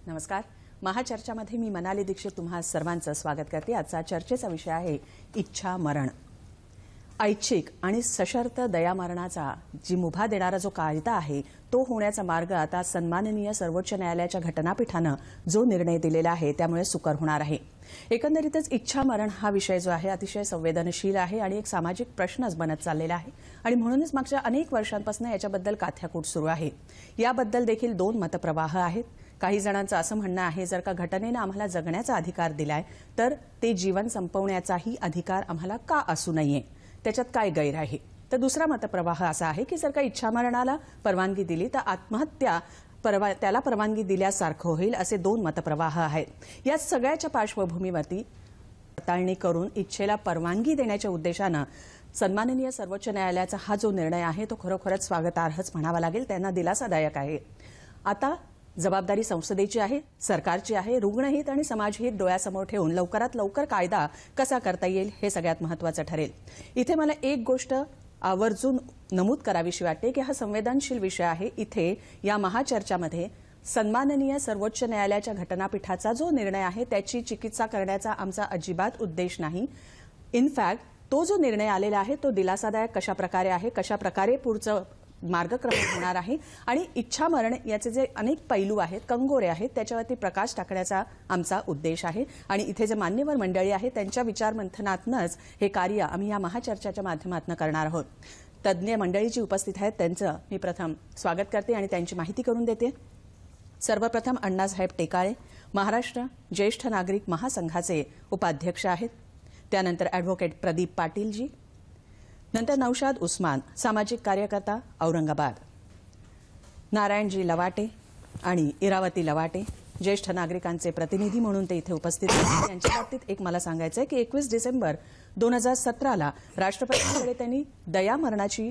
नमस्कार. महाचर्चामध्ये मी मनाली दीक्षित तुम्हा सर्वांचं स्वागत करते. आजचा चर्चेचा विषय आहे इच्छा मरण. ऐच्छिक आणि सशर्त दयामरणाचा जी मुभा देणारा जो कायदा आहे तो होण्याचा मार्ग आता सन्माननीय सर्वोच्च न्यायालयाच्या घटनापीठानं जो निर्णय दिलेला आहे त्यामुळे सुकर होणार आहे. एकंदरीतच इच्छा मरण हा विषय जो आहे अतिशय संवेदनशील आहे आणि एक सामाजिक प्रश्नच बनत चाललेला आहे आणि म्हणूनच मागच्या अनेक वर्षांपासून याच्याबद्दल काथ्याकूट सुरू आहे. याबद्दल देखील दोन मतप्रवाह आहेत. काही जणांचं असं म्हणणं आहे जर का घटनेनं आम्हाला जगण्याचा अधिकार दिलाय तर ते जीवन संपवण्याचाही अधिकार आम्हाला का असू नये, त्याच्यात काय गैर आहे. तर दुसरा मतप्रवाह असा आहे की जर का इच्छामरणाला परवानगी दिली तर आत्महत्या त्याला परवानगी दिल्यासारखं होईल, असे दोन मतप्रवाह आहेत. या सगळ्याच्या पार्श्वभूमीवरती पडताळणी करून इच्छेला परवानगी देण्याच्या उद्देशानं सन्माननीय सर्वोच्च न्यायालयाचा हा जो निर्णय आहे तो खरोखरच स्वागतार्हच म्हणावा लागेल, त्यांना दिलासादायक आहे. आता जबाबदारी संसदेची आहे, सरकारची आहे. रुग्णहित आणि समाजहित डोळ्यासमोर ठेवून लवकरात लवकर कायदा कसा करता येईल हे सगळ्यात महत्त्वाचं ठरेल. इथे मला एक गोष्ट आवर्जून नमूद करावीशी वाटते की हा संवेदनशील विषय आहे. इथे या महाचर्चामध्ये सन्माननीय सर्वोच्च न्यायालयाच्या घटनापीठाचा जो निर्णय आहे त्याची चिकित्सा करण्याचा आमचा अजिबात उद्देश नाही. इनफॅक्ट तो जो निर्णय आलेला आहे तो दिलासादायक कशा प्रकारे आहे, कशा प्रकारे पुढचं मार्गक्रमण होणार आहे आणि इच्छा मरण याचे जे अनेक पैलू आहेत, कंगोरे आहेत, त्याच्यावरती प्रकाश टाकण्याचा आमचा उद्देश आहे. आणि इथे जे मान्यवर मंडळी आहेत त्यांच्या विचारमंथनातूनच हे कार्य आम्ही या महाचर्चाच्या माध्यमातून करणार आहोत. तज्ज्ञ मंडळी जी उपस्थित आहेत त्यांचं मी प्रथम स्वागत करते आणि त्यांची माहिती करून देते. सर्वप्रथम अण्णासाहेब टेकाळे, महाराष्ट्र ज्येष्ठ नागरिक महासंघाचे उपाध्यक्ष आहेत. त्यानंतर ॲडव्होकेट प्रदीप पाटीलजी, नंतर नौशाद उस्मान, सामाजिक कार्यकर्ता औरंगाबाद, नारायणजी लवाटे आणि इरावती लवाटे, ज्येष्ठ नागरिकांचे प्रतिनिधी म्हणून ते इथे उपस्थित आहेत. यांच्या बाबतीत एक मला सांगायचं आहे की 21 डिसेंबर 2017ला राष्ट्रपतींकडे त्यांनी दयामरणाची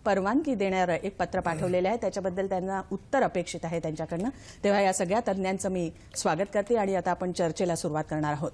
परवानगी देणारं एक पत्र पाठवलेलं आहे. त्याच्याबद्दल त्यांना उत्तर अपेक्षित आहे त्यांच्याकडनं. तेव्हा या सगळ्या तज्ज्ञांचं मी स्वागत करते आणि आता आपण चर्चेला सुरुवात करणार आहोत.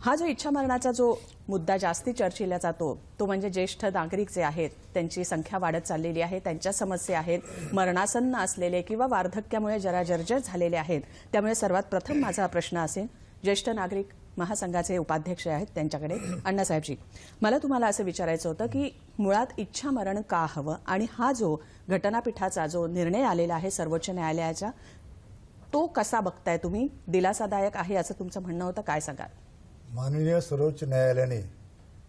हा जो इच्छामरणाचा जो मुद्दा जास्ती चर्चेला जातो तो म्हणजे ज्येष्ठ नागरिक जे आहेत त्यांची संख्या वाढत चाललेली आहे, त्यांच्या समस्या आहेत, मरणासन्न असलेले किंवा वार्धक्यामुळे जरा जर्जर झालेले आहेत. त्यामुळे सर्वात प्रथम माझा प्रश्न असेल ज्येष्ठ नागरिक महासंघाचे उपाध्यक्ष आहेत त्यांच्याकडे. अण्णासाहेबजी, मला तुम्हाला असं विचारायचं होतं की मुळात इच्छामरण का हवं आणि हा जो घटनापीठाचा जो निर्णय आलेला आहे सर्वोच्च न्यायालयाचा तो कसा बघताय तुम्ही? दिलासादायक आहे असं तुमचं म्हणणं होतं, काय सांगाल? माननीय सर्वोच्च न्यायालयाने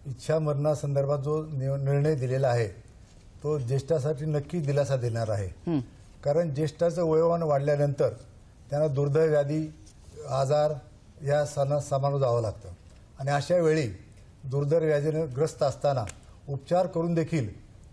इच्छा मरणासंदर्भात जो निर्णय दिलेला आहे तो ज्येष्ठासाठी नक्की दिलासा देणार आहे. कारण ज्येष्ठाचं वयोमान वाढल्यानंतर त्यांना दुर्दैव व्याधी, आजार या सामान्य जावं लागतं आणि अशा वेळी दुर्दैव व्याधीने ग्रस्त असताना उपचार करून देखील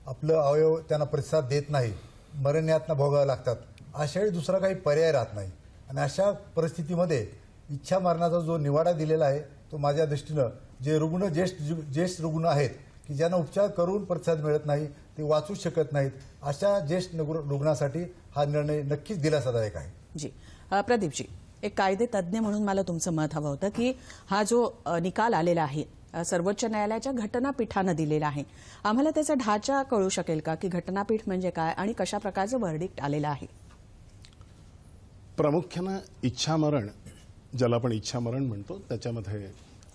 आपलं अवयव त्यांना प्रतिसाद देत नाही, मरण यातना भोगाव्या लागतात. अशा वेळी दुसरा काही पर्याय राहत नाही आणि अशा परिस्थितीमध्ये इच्छा मरणाचा जो निवाडा दिलेला आहे तो माझ्या दृष्टीनं जे रुग्ण ज्येष्ठ रुग्ण आहेत की ज्यांना उपचार करून प्रतिसाद मिळत नाही, ते वाचू शकत नाहीत, अशा ज्येष्ठ रुग्णासाठी हा निर्णय नक्कीच दिलासादायक आहे. जी प्रदीपजी, एक कायदे तज्ज्ञ म्हणून मला तुमचं मत हवं होतं की हा जो निकाल आलेला आहे सर्वोच्च न्यायालयाच्या घटनापीठानं दिलेला आहे, आम्हाला त्याचा ढाचा कळू शकेल का की घटनापीठ म्हणजे काय आणि कशा प्रकारचं व्हर्डिक्ट आलेलं आहे? प्रामुख्यानं इच्छामरण, ज्याला आपण इच्छामरण म्हणतो, त्याच्यामध्ये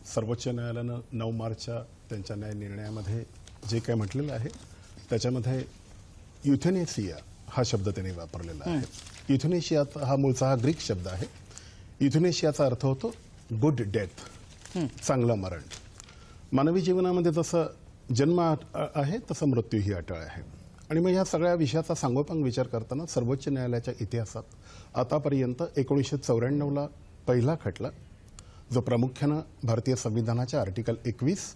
सर्वोच्च न्यायालयानं 9 मार्चच्या त्यांच्या न्याय निर्णयामध्ये जे काय म्हटलेलं आहे त्याच्यामध्ये युथेनेसिया हा शब्द त्यांनी वापरलेला आहे. युथेनेशिया हा मूळचा ग्रीक शब्द आहे. युथेनेशियाचा अर्थ होतो गुड डेथ, चांगलं मरण. मानवी जीवनामध्ये जसं जन्म आहे तसं मृत्यूही अटळ आहे आणि मग या सगळ्या विषयाचा सांगोपांग विचार करताना सर्वोच्च न्यायालयाच्या इतिहासात आतापर्यंत 1994ला पहिला खटला जो प्रामुख्यानं भारतीय संविधानाच्या आर्टिकल 21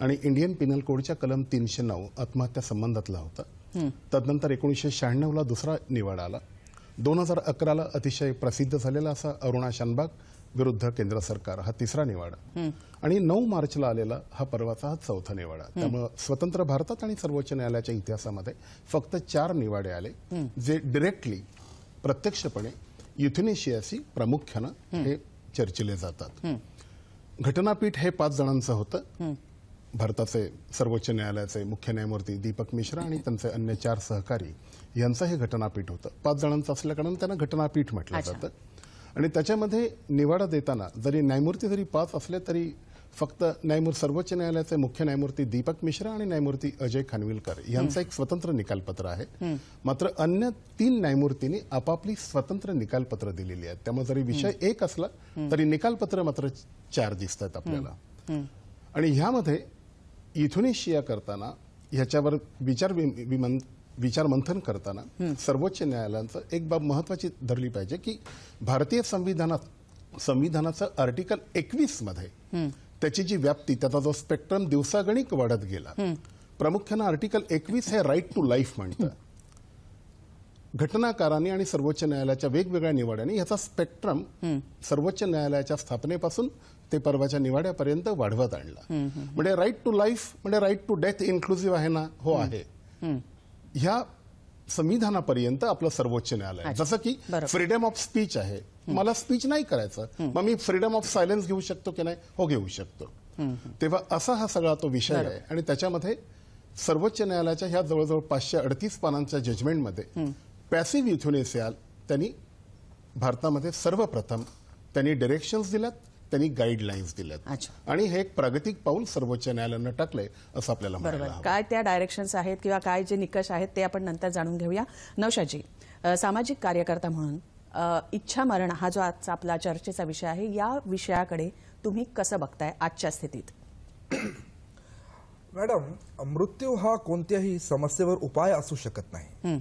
आणि इंडियन पिनल कोडच्या कलम 309 आत्महत्या संबंधातला होता. तदनंतर 1996ला दुसरा निवाडा आला. 2011ला अतिशय प्रसिद्ध झालेला असा अरुणा शानबाग विरुद्ध केंद्र सरकार हा तिसरा निवाडा आणि 9 मार्चला आलेला हा परवाचा हा चौथा निवाडा. त्यामुळे स्वतंत्र भारतात आणि सर्वोच्च न्यायालयाच्या इतिहासामध्ये फक्त 4 निवाडे आले जे डिरेक्टली प्रत्यक्षपणे युथेनेशियाशी प्रामुख्यानं हे चर्चिले जातात. घटनापीठ हे 5 जणांचं होतं. भारताचे सर्वोच्च न्यायालयाचे मुख्य न्यायमूर्ती दीपक मिश्रा आणि त्यांचे अन्य 4 सहकारी यांचं हे घटनापीठ होतं. 5 जणांचं असल्याकारणाने त्यांना घटनापीठ म्हटलं जातं. आणि त्याच्यामध्ये निवाडा देताना जरी न्यायमूर्ती जरी 5 असले तरी फक्त सर्वोच्च न्यायालयाचे मुख्य न्यायमूर्ती दीपक मिश्रा आणि न्यायमूर्ती अजय खानविलकर यांचं एक स्वतंत्र निकालपत्र आहे. मात्र अन्य 3 न्यायमूर्तींनी आपापली स्वतंत्र निकालपत्र दिलेली आहेत. त्यामुळे जरी विषय एक असला तरी निकालपत्र मात्र 4 दिसतात आपल्याला. आणि ह्यामध्ये युथेनेशिया करताना ह्याच्यावर विचार मंथन करताना सर्वोच्च न्यायालयाचं एक बाब महत्वाची धरली पाहिजे की भारतीय संविधानाचं आर्टिकल 21 मध्ये त्याची जी व्याप्ती त्याचा जो स्पेक्ट्रम दिवसागणिक वाढत गेला. प्रामुख्यानं आर्टिकल 21 हे राईट टू लाईफ म्हणतं. घटनाकारांनी आणि सर्वोच्च न्यायालयाच्या वेगवेगळ्या निवाड्यांनी याचा स्पेक्ट्रम सर्वोच्च न्यायालयाच्या स्थापनेपासून ते परवाच्या निवाड्यापर्यंत वाढवत आणला. म्हणजे राईट टू लाईफ म्हणजे राईट टू डेथ इन्क्लुसिव्ह आहे ना? हो आहे. ह्या संविधानापर्यंत आपलं सर्वोच्च न्यायालय जसं की फ्रीडम ऑफ स्पीच आहे. मला स्पीच नाही करायचं मग मी फ्रीडम ऑफ सायलेन्स घेऊ शकतो की नाही? हो घेऊ शकतो. तेव्हा असा हा सगळा तो विषय आहे. आणि त्याच्यामध्ये सर्वोच्च न्यायालयाच्या ह्या जवळजवळ 538 पानांच्या जजमेंटमध्ये पॅसिव्ह युथेनेसिया त्यांनी भारतामध्ये सर्वप्रथम त्यांनी डिरेक्शन्स दिल्यात, त्यांनी गाईडलाईन्स दिल्यात आणि हे एक प्रागतिक पाऊल सर्वोच्च न्यायालयानं टाकलंय असं आपल्याला म्हणायला हवं. काय त्या डायरेक्शन्स आहेत किंवा काय जे निकष आहेत ते आपण नंतर जाणून घेऊया. नौशादजी, सामाजिक कार्यकर्ता म्हणून इच्छा मरण हा जो आजचा आपला चर्चेचा विषय आहे या विषयाकडे तुम्ही कसं बघताय आजच्या स्थितीत? मॅडम, मृत्यू हा कोणत्याही समस्येवर उपाय असू शकत नाही.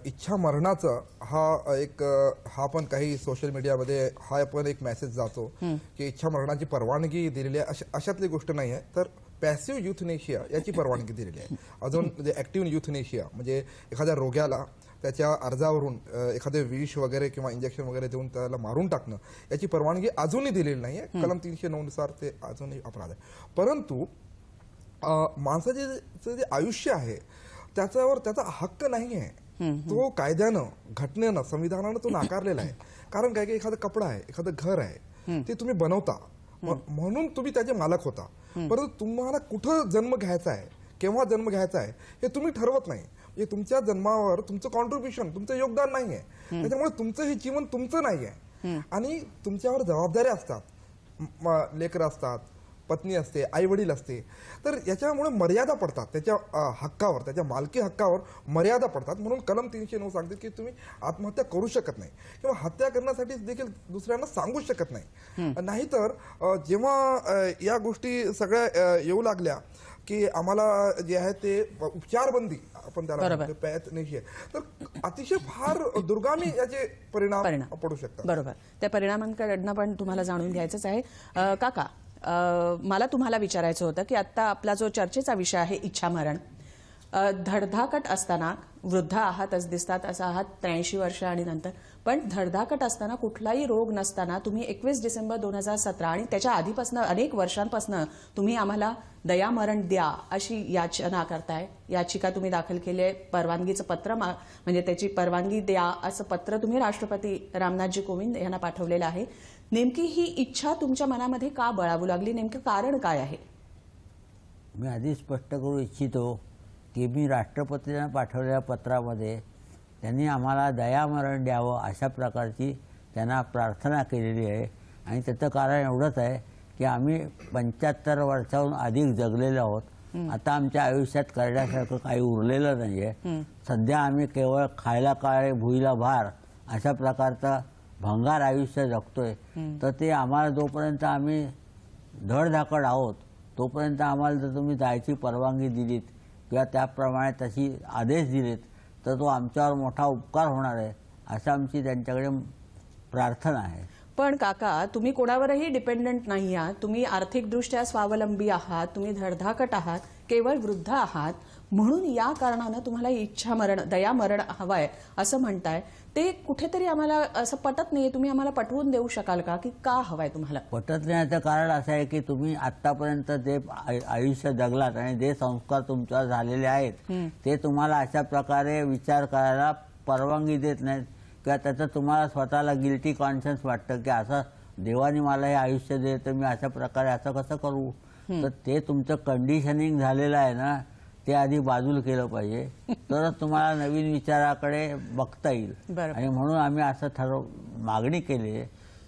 इच्छा मरणाचा हा पण काही सोशल मीडियामध्ये हा पण एक मेसेज जातो की इच्छा मरणाची परवानगी दिलेली आहे अशातली गोष्ट नाही आहे. तर पॅसिव्ह युथनेशिया याची परवानगी दिलेली आहे. अजून ऍक्टिव्ह युथनेशिया म्हणजे एखाद्या रोग्याला त्याच्या अर्जावरून एखादे विष वगैरे किंवा इंजेक्शन वगैरे देऊन त्याला मारून टाकणं याची परवानगी अजूनही दिलेली नाहीये. कलम 309 नुसार ते अजूनही अपराध आहे. परंतु माणसाचे जे आयुष्य आहे त्याच्यावर त्याचा हक्क नाही आहे. तो कायद्यानं, घटनेनं, संविधानानं तो नाकारलेला आहे. कारण काय की एखादा कपडा आहे, एखादं घर आहे, ते तुम्ही बनवता म्हणून तुम्ही त्याचे मालक होता. परंतु तुम्हाला कुठं जन्म घ्यायचा आहे, केव्हा जन्म घ्यायचा आहे हे तुम्ही ठरवत नाही. म्हणजे तुमच्या जन्मावर तुमचं कॉन्ट्रीब्युशन, तुमचं योगदान नाहीये. त्याच्यामुळे तुमचं हे जीवन तुमचं नाहीये आणि तुमच्यावर जबाबदाऱ्या असतात. लेकरं असतात, पत्नी असते, आई वडील असते. तर याच्यामुळे मर्यादा पडतात त्याच्या हक्कावर, त्याच्या मालकी हक्कावर मर्यादा पडतात. म्हणून कलम 309 सांगते की तुम्ही आत्महत्या करू शकत नाही किंवा हत्या करण्यासाठी देखील दुसऱ्यांना सांगू शकत नाही. नाहीतर जेव्हा या गोष्टी सगळ्या येऊ लागल्या की आम्हाला जे आहे ते उपचारबंदी आपण त्याला पॅथनेशिया, तर अतिशय फार दुर्गामी याचे परिणाम पडू शकतात. बरोबर, त्या परिणामांकडनं पण तुम्हाला जाणून घ्यायचंच आहे. काका, मला तुम्हाला विचारायचं होतं की आता आपला जो चर्चेचा विषय आहे इच्छा मरण, धडधाकट असताना, वृद्ध आहातच दिसतात असं आहात 83 वर्ष आणि नंतर, पण धडधाकट असताना कुठलाही रोग नसताना तुम्ही 21 डिसेंबर 2017 आणि त्याच्या आधीपासून अनेक वर्षांपासून तुम्ही आम्हाला दयामरण द्या अशी याचना करताय. याचिका तुम्ही दाखल केली आहे. परवानगीचं पत्र म्हणजे त्याची परवानगी द्या असं पत्र तुम्ही राष्ट्रपती रामनाथजी कोविंद यांना पाठवलेलं आहे. नेमकी ही इच्छा तुमच्या मनामध्ये का बळावू लागली? नेमकं कारण काय आहे? मी आधी स्पष्ट करू इच्छितो की मी राष्ट्रपतींना पाठवलेल्या पत्रामध्ये त्यांनी आम्हाला दयामरण द्यावं अशा प्रकारची त्यांना प्रार्थना केलेली आहे. आणि त्याचं कारण एवढंच आहे की आम्ही 75 वर्षाहून अधिक जगलेलो आहोत. आता आमच्या आयुष्यात करण्यासारखं काही उरलेलं नाही आहे. सध्या आम्ही केवळ खायला काळे भुईला भार अशा प्रकारचं भंगार आयुष्य जगतोय. तर ते आम्हाला जोपर्यंत आम्ही धडधाकड आहोत तोपर्यंत आम्हाला जर तुम्ही जायची परवानगी दिलीत किंवा त्याप्रमाणे तशी आदेश दिलेत तर तो आमच्यावर मोठा उपकार होणार आहे असं आमची त्यांच्याकडे प्रार्थना आहे. पण काका, तुम्ही कोणावरही डिपेंडंट नाही आहात, तुम्ही आर्थिकदृष्ट्या स्वावलंबी आहात, तुम्ही धडधाकट आहात, केवळ वृद्ध आहात, म्हणून या कारणानं तुम्हाला इच्छामरण दयामरण हवंय असं म्हणताय. ते कुठेतरी आम्हाला असं पटत नाही. तुम्ही आम्हाला पटवून देऊ शकाल का की का हवंय तुम्हाला? पटत नाही कारण असं आहे की तुम्ही आतापर्यंत जे आयुष्य जगलात आणि जे संस्कार तुमच्यावर झालेले आहेत ते तुम्हाला अशा प्रकारे विचार करायला परवानगी देत नाहीत किंवा त्याचं तुम्हाला स्वतःला गिल्टी कॉन्शियन्स वाटतं की असं देवाने मला हे आयुष्य दे तर मी अशा प्रकारे असं कसं करू. तर ते तुमचं कंडिशनिंग झालेलं आहे ना, ते आधी बाजूला केलं पाहिजे तरच तुम्हाला नवीन विचाराकडे बघता येईल. आणि म्हणून आम्ही असं मागणी केली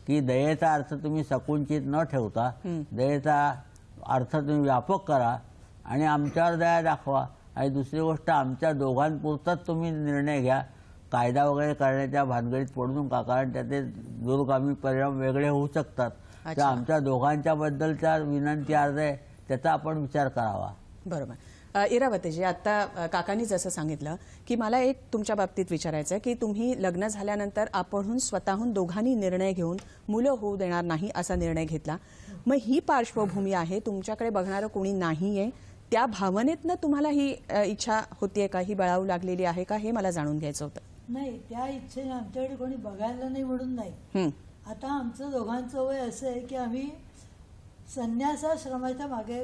की दयेचा अर्थ तुम्ही संकुचित न ठेवता दयेचा अर्थ तुम्ही व्यापक करा आणि आमच्यावर दया दाखवा. आणि दुसरी गोष्ट, आमच्या दोघांपुरताच तुम्ही निर्णय घ्या. कायदा वगैरे करण्याच्या भानगडीत पडू नका, कारण त्याचे दूरगामी परिणाम वेगळे होऊ शकतात. तर आमच्या दोघांच्या बद्दलच्या विनंती अर्ज आहे त्याचा आपण विचार करावा. बरोबर. इरावतीजी, आता काकांनी जसं सांगितलं की मला एक तुमच्या बाबतीत विचारायचं आहे की तुम्ही लग्न झाल्यानंतर आपण स्वतःहून दोघांनी निर्णय घेऊन मुलं होऊ देणार नाही असा निर्णय घेतला. मग ही पार्श्वभूमी आहे, तुमच्याकडे बघणारं कोणी नाहीये, त्या भावनेतनं तुम्हाला ही इच्छा होतीये का, ही बळावू लागलेली आहे का, हे मला जाणून घ्यायचं होतं. नाही, त्या इच्छेने आमच्याकडे कोणी बघायला नाही म्हणून नाही. आता आमचं दोघांचं वय असं आहे की आम्ही संन्यासाश्रमाच्या मागे,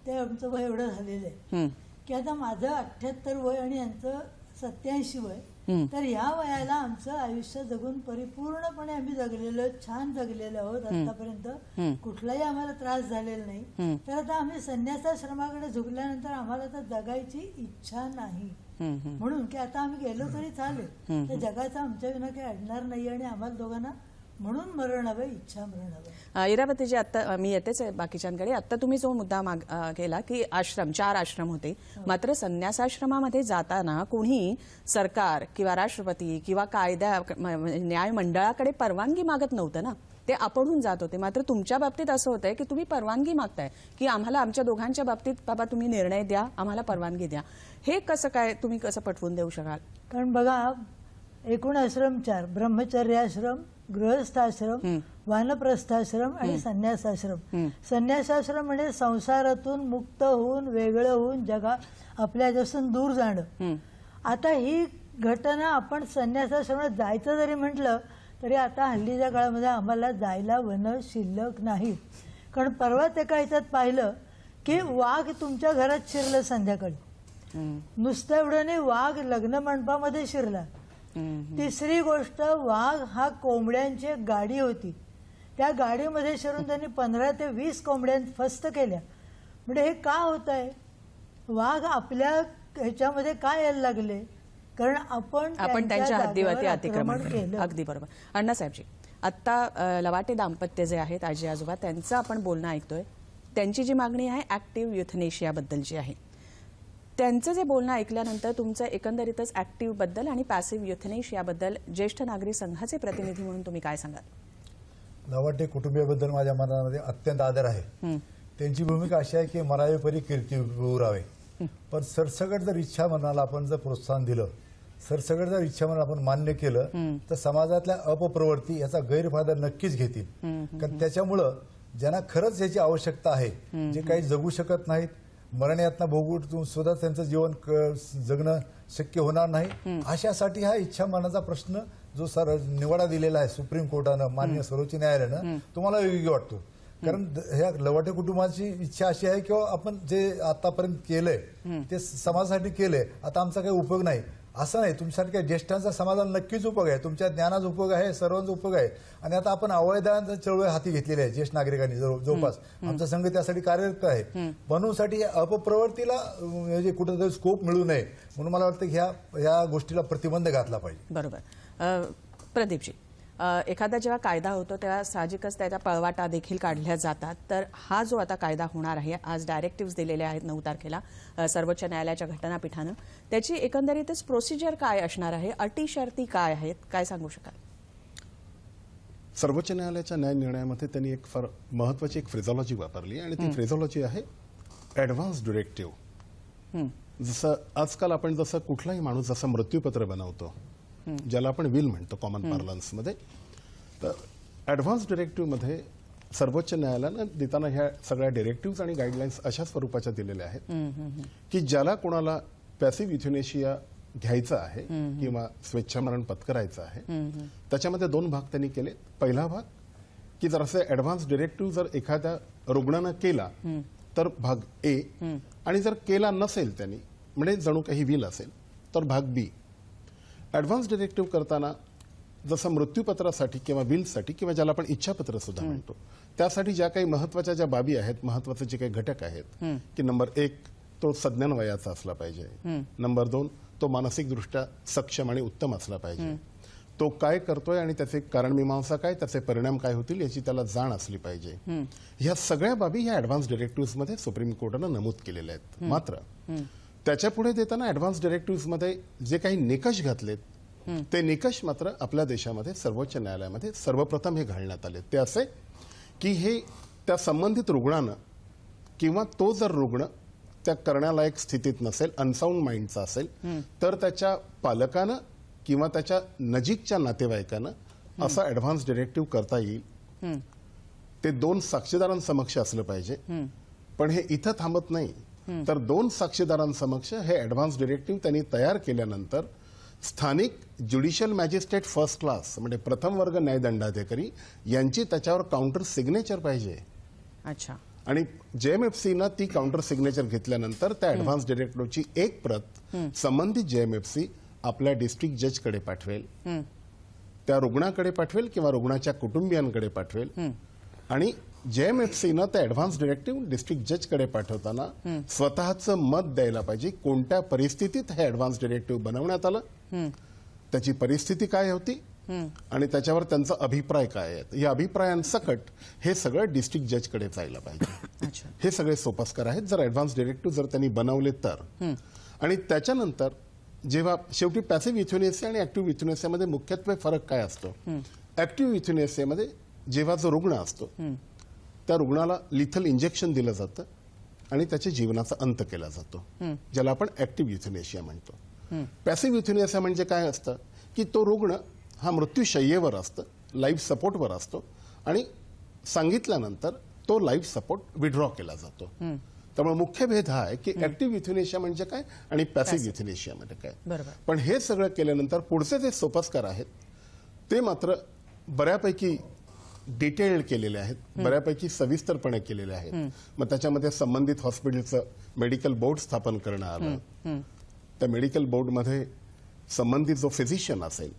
ते आमचं वय एवढं झालेलं आहे की आता माझं 78 वय आणि यांचं 87 वय. तर या वयाला आमचं आयुष्य जगून परिपूर्णपणे आम्ही जगलेलो, छान जगलेलो आहोत आतापर्यंत. कुठलाही आम्हाला त्रास झालेला नाही. तर आता आम्ही संन्यासाश्रमाकडे झुकल्यानंतर आम्हाला तर जगायची इच्छा नाही. म्हणून की आता आम्ही गेलो तरी चालेल, तर जगाचा आमच्या विना काही अडणार नाही आणि आम्हाला दोघांना म्हणून मरण हवं, इच्छा मरण हवं. इरावतीजी, आता मी येतेच आहे बाकीच्यांकडे. आता तुम्ही जो मुद्दा केला की 4 आश्रम होते, मात्र संन्यासाश्रमामध्ये जाताना कोणी सरकार किंवा राष्ट्रपती किंवा कायदा न्याय मंडळाकडे परवानगी मागत नव्हतं ना, ते आपणहून जात होते. मात्र तुमच्या बाबतीत असं होतंय की तुम्ही परवानगी मागताय की आम्हाला आमच्या दोघांच्या बाबतीत बाबा तुम्ही निर्णय द्या, आम्हाला परवानगी द्या. हे कसं काय, तुम्ही कसं पटवून देऊ शकाल? कारण बघा, एकूण आश्रम 4: ब्रह्मचर्याश्रम, गृहस्थाश्रम, वानप्रस्थाश्रम आणि संन्यासाश्रम. संन्यासाश्रम म्हणजे संसारातून मुक्त होऊन, वेगळं होऊन, जगा आपल्यापासून दूर जाणं. आता ही घटना आपण संन्यासाश्रमात जायचं जरी म्हटलं तरी आता हल्लीच्या काळामध्ये आम्हाला जायला वन शिल्लक नाही. कारण परवाच एका ह्याच्यात पाहिलं की वाघ तुमच्या घरात शिरलं संध्याकाळी. नुसतं एवढं नाही, वाघ लग्न मंडपामध्ये शिरला. तिसरी गोष्ट, वाघ हा कोंबड्यांची एक गाडी होती, त्या गाडीमध्ये शिरून त्यांनी 15 ते 20 कोंबड्या फस्त केल्या. म्हणजे हे का होत आहे? वाघ आपल्या ह्याच्यामध्ये काय यायला लागले? कारण आपण त्यांच्या हद्दीवरती अतिक्रमण केलं. अगदी बरोबर. अण्णासाहेबजी, आता लवाटे दाम्पत्य जे आहेत, आजी आजोबा, त्यांचं आपण बोलणं ऐकतोय. त्यांची जी मागणी आहे ऍक्टिव्ह युथनेशियाबद्दलची आहे. त्यांचं जे बोलणं ऐकल्यानंतर तुमचं एकंदरीतच ऍक्टिव्ह बद्दल आणि पॅसिव्ह युथनेशियाबद्दल ज्येष्ठ नागरिक संघाचे प्रतिनिधी म्हणून तुम्ही काय सांगाल? लवाटे कुटुंबियाबद्दल माझ्या मनामध्ये अत्यंत आदर आहे. त्यांची भूमिका अशी आहे की मरावे परी कीर्ती उरावे. पण सरसकट जर इच्छा मनाला आपण जर प्रोत्साहन दिलं, सरसकट जर इच्छा मनाला आपण मान्य केलं तर समाजातल्या अपप्रवृत्ती याचा गैरफायदा नक्कीच घेतील. कारण त्याच्यामुळं ज्यांना खरंच याची आवश्यकता आहे, जे काही जगू शकत नाहीत, मरण यातना भोगून सुद्धा त्यांचं जीवन जगणं शक्य होणार नाही, अशासाठी हा इच्छा मनाचा प्रश्न जो निवाडा दिलेला आहे सुप्रीम कोर्टानं, मान्य सर्वोच्च न्यायालयानं, तुम्हाला योग्य वाटतो. कारण ह्या लवाटे कुटुंबाची इच्छा अशी आहे की आपण जे आतापर्यंत केलंय ते समाजासाठी केलंय, आता आमचा काही उपयोग नाही असं नाही. तुमच्यासारख्या ज्येष्ठांचा समाजाला नक्कीच उपयोग आहे, तुमच्या ज्ञानाचा उपयोग आहे, सर्वांचा उपयोग आहे. आणि आता आपण अवयदानाचा चळवळ हाती घेतलेली आहे ज्येष्ठ नागरिकांनी जवळपास. आमचा संघ त्यासाठी कार्यरत आहे. बनवूसाठी अपप्रवृत्तीला म्हणजे कुठेतरी स्कोप मिळू नये म्हणून मला वाटतं की ह्या गोष्टीला प्रतिबंध घातला पाहिजे. बरोबर. प्रदीपजी, एखादा जेव्हा कायदा होतो तेव्हा साहजिकच त्याचा पळवाटा देखील काढल्या जातात. तर हा जो आता कायदा होणार आहे, आज डायरेक्टिव्ह दिलेले आहेत 9 तारखेला सर्वोच्च न्यायालयाच्या घटनापीठानं, त्याची एकंदरीतच प्रोसिजर काय असणार आहे, अटी शर्ती काय आहेत, काय सांगू शकाल? सर्वोच्च न्यायालयाच्या न्याय निर्णयामध्ये त्यांनी एक फार महत्वाची एक फ्रेझॉलॉजी वापरली आणि ती फ्रेझॉलॉजी आहे ऍडव्हान्स डिरेक्टिव्ह. जसं आजकाल आपण जसं कुठलाही माणूस जसं मृत्यूपत्र बनवतो, ज्याला आपण विल म्हणतो कॉमन पार्लन्समध्ये, तर ॲडव्हान्स डिरेक्टिव्हमध्ये सर्वोच्च न्यायालयानं देताना ह्या सगळ्या डिरेक्टिव्ह आणि गाईडलाईन्स अशा स्वरूपाच्या दिलेल्या आहेत की ज्याला कोणाला पॅसिव्ह युथेनेशिया घ्यायचा आहे किंवा स्वेच्छामरण पत्करायचं आहे, त्याच्यामध्ये 2 भाग त्यांनी केले. पहिला भाग की जर असे ॲडव्हान्स डिरेक्टिव्ह जर एखाद्या रुग्णानं केला तर भाग ए, आणि जर केला नसेल त्यांनी, म्हणजे जणू काही विल असेल, तर भाग बी. ॲडव्हान्स डिरेक्टिव्ह करताना जसं मृत्यूपत्रासाठी किंवा विलसाठी किंवा ज्याला आपण इच्छापत्र सुद्धा म्हणतो, त्यासाठी ज्या काही महत्वाच्या ज्या बाबी आहेत, महत्वाचे जे काही घटक आहेत की नंबर 1 तो सज्ञान वयाचा असला पाहिजे, नंबर 2 तो मानसिकदृष्ट्या सक्षम आणि उत्तम असला पाहिजे, तो काय करतोय आणि त्याचे कारणमीमांसा काय, त्याचे परिणाम काय होतील याची त्याला जाण असली पाहिजे. ह्या सगळ्या बाबी ह्या ॲडव्हान्स डिरेक्टिव्हमध्ये सुप्रीम कोर्टानं नमूद केलेल्या आहेत. मात्र त्याच्या पुढे देताना ॲडव्हान्स डिरेक्टिव्हमध्ये जे काही निकष घातलेत, ते निकष मात्र आपल्या देशामध्ये सर्वोच्च न्यायालयामध्ये सर्वप्रथम हे घालण्यात आले. ते असे की हे त्या संबंधित रुग्णानं किंवा तो जर रुग्ण त्या करण्यालायक स्थितीत नसेल, अनसाऊंड माइंडचा असेल, तर त्याच्या पालकानं किंवा त्याच्या नजीकच्या नातेवाईकानं असं ॲडव्हान्स डिरेक्टिव्ह करता येईल. ते 2 साक्षीदारांसमक्ष असलं पाहिजे. पण हे इथं थांबत नाही, तर 2 साक्षीदारांसमक्ष हे ॲडव्हान्स डिरेक्टिव्ह त्यांनी तयार केल्यानंतर स्थानिक ज्युडिशियल मॅजिस्ट्रेट फर्स्ट क्लास म्हणजे प्रथम वर्ग न्यायदंडाधिकारी यांची त्याच्यावर काउंटर सिग्नेचर पाहिजे. अच्छा. आणि जेएमएफसीनं ती काउंटर सिग्नेचर घेतल्यानंतर त्या ॲडव्हान्स डिरेक्टिव्हची एक प्रत संबंधित जेएमएफसी आपल्या डिस्ट्रिक्ट जजकडे पाठवेल, त्या रुग्णाकडे पाठवेल किंवा रुग्णाच्या कुटुंबियांकडे पाठवेल. आणि जेएमएफसीनं त्या ॲडव्हान्स डिरेक्टिव्ह डिस्ट्रिक्ट जजकडे पाठवताना स्वतःचं मत द्यायला पाहिजे, कोणत्या परिस्थितीत हे ॲडव्हान्स डिरेक्टिव्ह बनवण्यात आलं, त्याची परिस्थिती काय होती आणि त्याच्यावर त्यांचा अभिप्राय काय आहे. या अभिप्रायांसकट हे सगळं डिस्ट्रिक्ट जजकडे जायला पाहिजे. हे सगळे सोपस्कार आहेत जर ॲडव्हान्स डिरेक्टिव्ह जर त्यांनी बनवले तर. आणि त्याच्यानंतर जेव्हा शेवटी पॅसिव्ह युथेनेसिया आणि ऍक्टिव्ह युथेनेसियामध्ये मुख्यत्वे फरक काय असतो. ऍक्टिव्ह युथेनेसियामध्ये जेव्हा जो रुग्ण असतो त्या रुग्णाला लिथल इंजेक्शन दिलं जातं आणि त्याच्या जीवनाचा अंत केला जातो, ज्याला आपण ऍक्टिव्ह युथेनेसिया म्हणतो. पॅसिव्ह युथेनेसिया म्हणजे काय असतं की तो रुग्ण हा मृत्यूशय्येवर असतं, लाईफ सपोर्टवर असतो आणि सांगितल्यानंतर तो लाईफ सपोर्ट विड्रॉ केला जातो. त्यामुळे मुख्य भेद हा आहे की ऍक्टिव्ह युथेनेसिया म्हणजे काय आणि पॅसिव्ह युथेनेसिया म्हणजे काय. पण हे सगळं केल्यानंतर पुढचे जे सोपस्कार आहेत ते मात्र बऱ्यापैकी डिटेल्ड केलेले आहेत, बऱ्यापैकी सविस्तरपणे केलेले आहेत. मग त्याच्यामध्ये संबंधित हॉस्पिटलचं मेडिकल बोर्ड स्थापन करण्यात आलं. त्या मेडिकल बोर्डमध्ये संबंधित जो फिजिशियन असेल,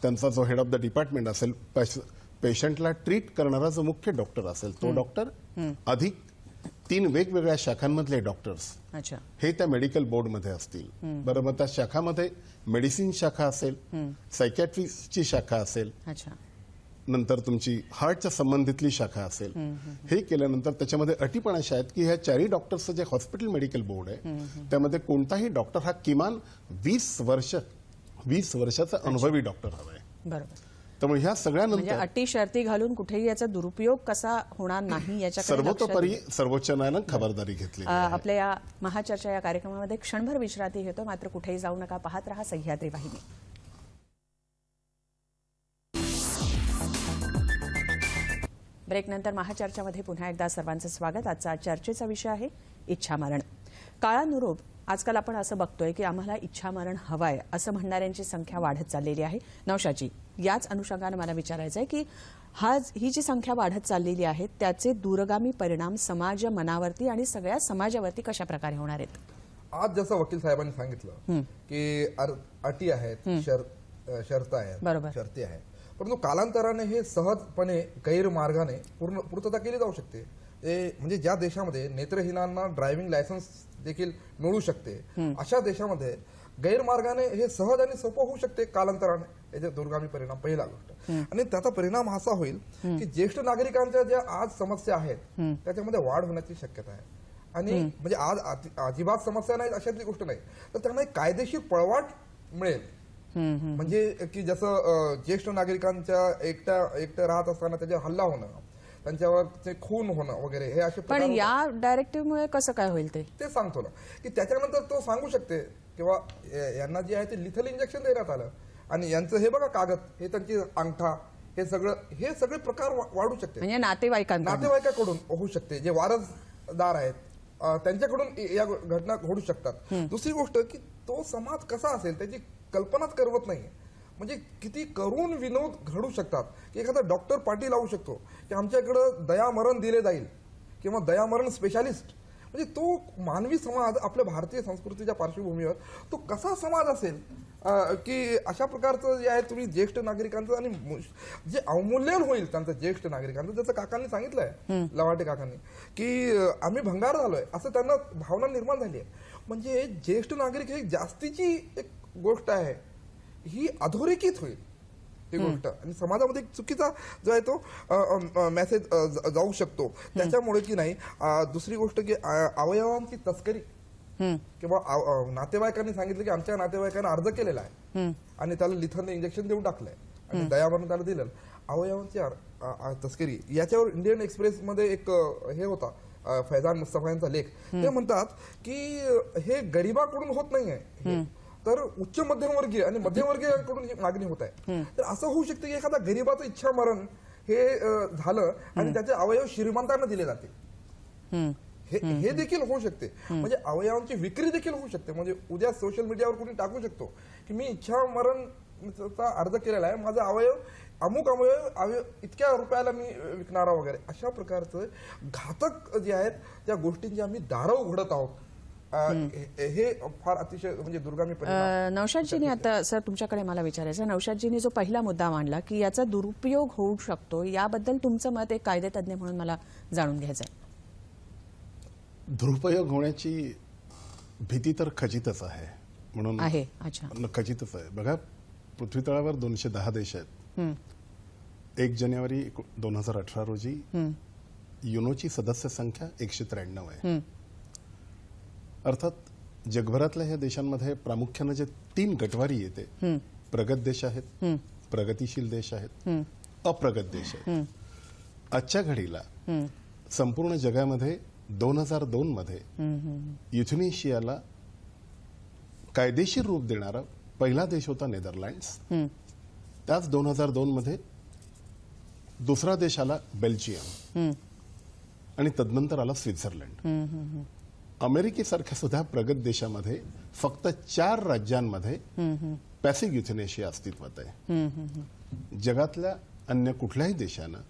त्यांचा जो हेड ऑफ द डिपार्टमेंट असेल, पेशंटला ट्रीट करणारा जो मुख्य डॉक्टर असेल तो डॉक्टर, अधिक 3 वेगवेगळ्या शाखांमधले डॉक्टर्स हे त्या मेडिकल बोर्डमध्ये असतील. बरं, मग त्या शाखामध्ये मेडिसिन शाखा असेल, सायकॅट्रिस्टची शाखा असेल, नंतर तुमची हार्टच्या संबंधितली शाखा असेल. हे केल्यानंतर त्याच्यामध्ये अटीपण अशा आहेत की ह्या 4 डॉक्टर्सचं जे हॉस्पिटल मेडिकल बोर्ड आहे त्यामध्ये कोणताही डॉक्टर हा किमान 20 वर्षाचा अनुभवी डॉक्टर हवा आहे. बरोबर. त्यामुळे ह्या सगळ्यानंतर अटी शर्ती घालून कुठेही याचा दुरुपयोग कसा होणार नाही याच्याकडे सर्वतोपरी सर्वोच्च न्यायालयानं खबरदारी घेतली. आपल्या या महाचर्चा या कार्यक्रमामध्ये क्षणभर विश्रांती घेतो, मात्र कुठेही जाऊ नका, पाहत रहा सह्याद्री वाहिनी. ब्रेकनंतर महाचर्चामध्ये पुन्हा एकदा सर्वांचं स्वागत. आजचा चर्चेचा विषय आहे इच्छामरण. काळानुरूप आजकाल आपण असं बघतोय की आम्हाला इच्छामरण हवंय असं म्हणणाऱ्यांची संख्या वाढत चाललेली आहे. नौशाजी, याच अनुषंगाने मला विचारायचं आहे की ही जी संख्या वाढत चाललेली आहे त्याचे दूरगामी परिणाम समाज मनावरती आणि सगळ्या समाजावरती कशा प्रकारे होणार आहेत. आज जसं वकील साहेबांनी सांगितलं की अटी आहेत, शर्त आहेत, शर्ती आहेत, परंतु कालांतराने हे सहजपणे गैरमार्गाने पूर्तता केली जाऊ शकते. म्हणजे ज्या देशामध्ये नेत्रहीनांना ड्रायव्हिंग लायसन्स देखील मिळू शकते अशा देशामध्ये गैरमार्गाने हे सहज आणि सोपं होऊ शकते कालांतराने. याचे दूरगामी परिणाम पहिला गोष्ट. आणि त्याचा परिणाम असा होईल की ज्येष्ठ नागरिकांच्या ज्या आज समस्या आहेत त्याच्यामध्ये वाढ होण्याची शक्यता आहे. आणि म्हणजे आज अजिबात समस्या नाही अशातली गोष्ट नाही, तर त्यांना एक कायदेशीर पळवाट मिळेल. म्हणजे की जसं ज्येष्ठ नागरिकांच्या एकटं राहत असताना त्याच्यावर हल्ला होणं, त्यांच्यावर खून होणं वगैरे हे असे पण प्रकार या डायरेक्टिव्हमुळे कसं काय होईल ते सांगतो ना की त्याच्यानंतर तो सांगू शकते किंवा यांना जे आहे ते लिथल इंजेक्शन देण्यात आलं आणि यांचं हे बघा कागद, हे त्यांची अंगठा, हे सगळे प्रकार वाढू शकते. म्हणजे नातेवाईकांकडून होऊ शकते. जे वारसदार आहेत त्यांच्याकडून या घटना घडू शकतात. दुसरी गोष्ट की तो समाज कसा असेल त्याची कल्पनाच करवत नाही. म्हणजे किती करून विनोद घडू शकतात की एखादा डॉक्टर पार्टी लावू शकतो की आमच्याकडे दयामरण दिले जाईल किंवा दयामरण स्पेशालिस्ट. म्हणजे तो मानवी समाज आपल्या भारतीय संस्कृतीच्या पार्श्वभूमीवर तो कसा समाज असेल की अशा प्रकारचं जे आहे तुम्ही ज्येष्ठ नागरिकांचं आणि जे अवमूल्यन होईल त्यांचं ज्येष्ठ नागरिकांचं, जसं काकांनी सांगितलंय लवाटे काकांनी की आम्ही भंगार झालोय असं त्यांना भावना निर्माण झाली आहे. म्हणजे ज्येष्ठ नागरिक ही जास्तीची एक गोष्ट आहे, ही अधोरेखित होईल ही गोष्ट आणि समाजामध्ये एक चुकीचा जो आहे तो मेसेज जाऊ शकतो त्याच्यामुळे की नाही. दुसरी गोष्ट की अवयवांची तस्करी किंवा नातेवाईकांनी सांगितलं की आमच्या नातेवाईकांना अर्ज केलेला आहे आणि त्याला लिथरने इंजेक्शन देऊन टाकलंय आणि दयावरून त्याला दिलं. अवयवांची तस्करी याच्यावर इंडियन एक्सप्रेस मध्ये एक हे होता फैजान मुस्तफा यांचा लेख. ते म्हणतात की हे गरिबाकडून होत नाहीये तर उच्च मध्यमवर्गीय आणि मध्यमवर्गीयांकडून ही मागणी होत आहे. तर असं होऊ शकतं की एखादा गरिबाचं इच्छा मरण हे झालं आणि त्याचे अवयव श्रीमंतांना दिले जातील. हे देखील होऊ शकते. म्हणजे अवयवांची विक्री देखील होऊ शकते. म्हणजे उद्या सोशल मीडियावर कोणी टाकू शकतो की मी इच्छा मरणचा अर्ज केलेला आहे, माझा अवयव अमुक अवयव इतक्या रुपयाला मी विकणारा वगैरे अशा प्रकारचं घातक जे आहेत त्या गोष्टींची आम्ही दारं उघडत आहोत. हे फार अतिशय म्हणजे दुर्गामी परिणाम. नौशादजींनी आता सर तुमच्याकडे मला विचारायचं, नौशादजींनी जो पहिला मुद्दा मांडला की याचा दुरुपयोग होऊ शकतो, याबद्दल तुमचं मत एक कायदेतज्ञ म्हणून मला जाणून घ्यायचं आहे. दुरुपयोग होण्याची भीती तर खचितच आहे. म्हणून आहे. अच्छा. खचितच आहे. बघा, पृथ्वी तळावर 210 देश आहेत. 1 जानेवारी 2018 रोजी युनोची सदस्य संख्या 193 आहे. अर्थात जगभरातल्या ह्या देशांमध्ये प्रामुख्याने जे 3 गटवारी येते, प्रगत देश आहेत, प्रगतिशील देश आहेत, अप्रगत देश आहेत. आजच्या घडीला संपूर्ण जगामध्ये 2002 मध्ये युथनेशियाला कायदेशीर रूप देणारा पहिला देश होता नेदरलँड्स. त्याच 2002 मध्ये दुसरा देश आला बेल्जियम आणि तदनंतर आला स्वित्झर्लंड. अमेरिकेसारख्या सुद्धा प्रगत देशामध्ये फक्त 4 राज्यांमध्ये पॅसिव्ह युथनेशिया अस्तित्वात आहे. जगातल्या अन्य कुठल्याही देशानं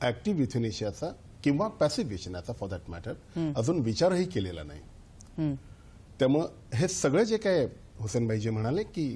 ऍक्टिव्ह युथनेशियाचा किंवा पॅसिव्ह युथनेशियाचा फॉर दॅट मॅटर अजून विचारही केलेला नाही. त्यामुळे हे सगळं जे काय हुसेनभाई जे म्हणाले की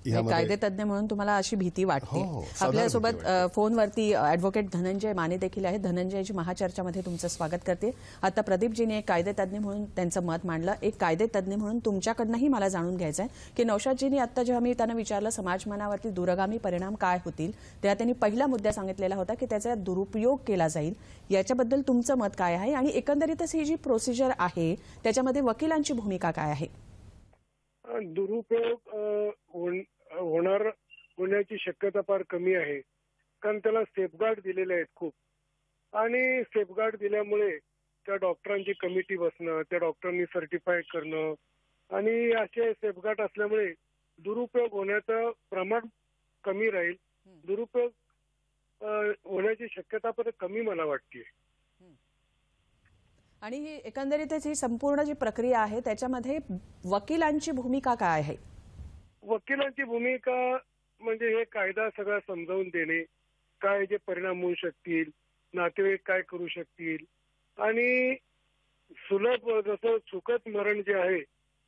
कायदेतज्ञ म्हणून तुम्हाला अशी भीती वाटते. आपल्यासोबत फोनवरती ऍडव्होकेट धनंजय माने देखील आहेत. धनंजयजी, महाचर्चामध्ये तुमचं स्वागत करते. आता प्रदीपजीने एक कायदेतज्ञ म्हणून त्यांचं मत मांडलं. एक कायदेतज्ञ म्हणून तुमच्याकडनंही मला जाणून घ्यायचं आहे की नौशादजींनी आता जेव्हा मी त्यांना विचारलं समाजमनावरती दूरगामी परिणाम काय होतील, तेव्हा त्यांनी पहिला मुद्दा सांगितलेला होता की त्याचा दुरुपयोग केला जाईल. याच्याबद्दल तुमचं मत काय आहे आणि एकंदरीतच ही जी प्रोसिजर आहे त्याच्यामध्ये वकिलांची भूमिका काय आहे? दुरुपयोग होण्याची शक्यता फार कमी आहे, कारण त्याला सेफगार्ड दिलेले आहेत खूप. आणि सेफगार्ड दिल्यामुळे त्या डॉक्टरांची कमिटी बसणं, त्या डॉक्टरांनी सर्टिफाय करणं आणि असे सेफगार्ड असल्यामुळे दुरुपयोग होण्याचं प्रमाण कमी राहील. दुरुपयोग होण्याची शक्यता पण कमी मला वाटते. आणि ही एकंदरीतच ही संपूर्ण जी प्रक्रिया आहे त्याच्यामध्ये वकिलांची भूमिका काय आहे? वकिलांची भूमिका म्हणजे हे कायदा सगळा समजावून देणे, काय जे परिणाम होऊ शकतील, नातेवाईक काय करू शकतील आणि सुलभ जसं सुखद मरण जे आहे,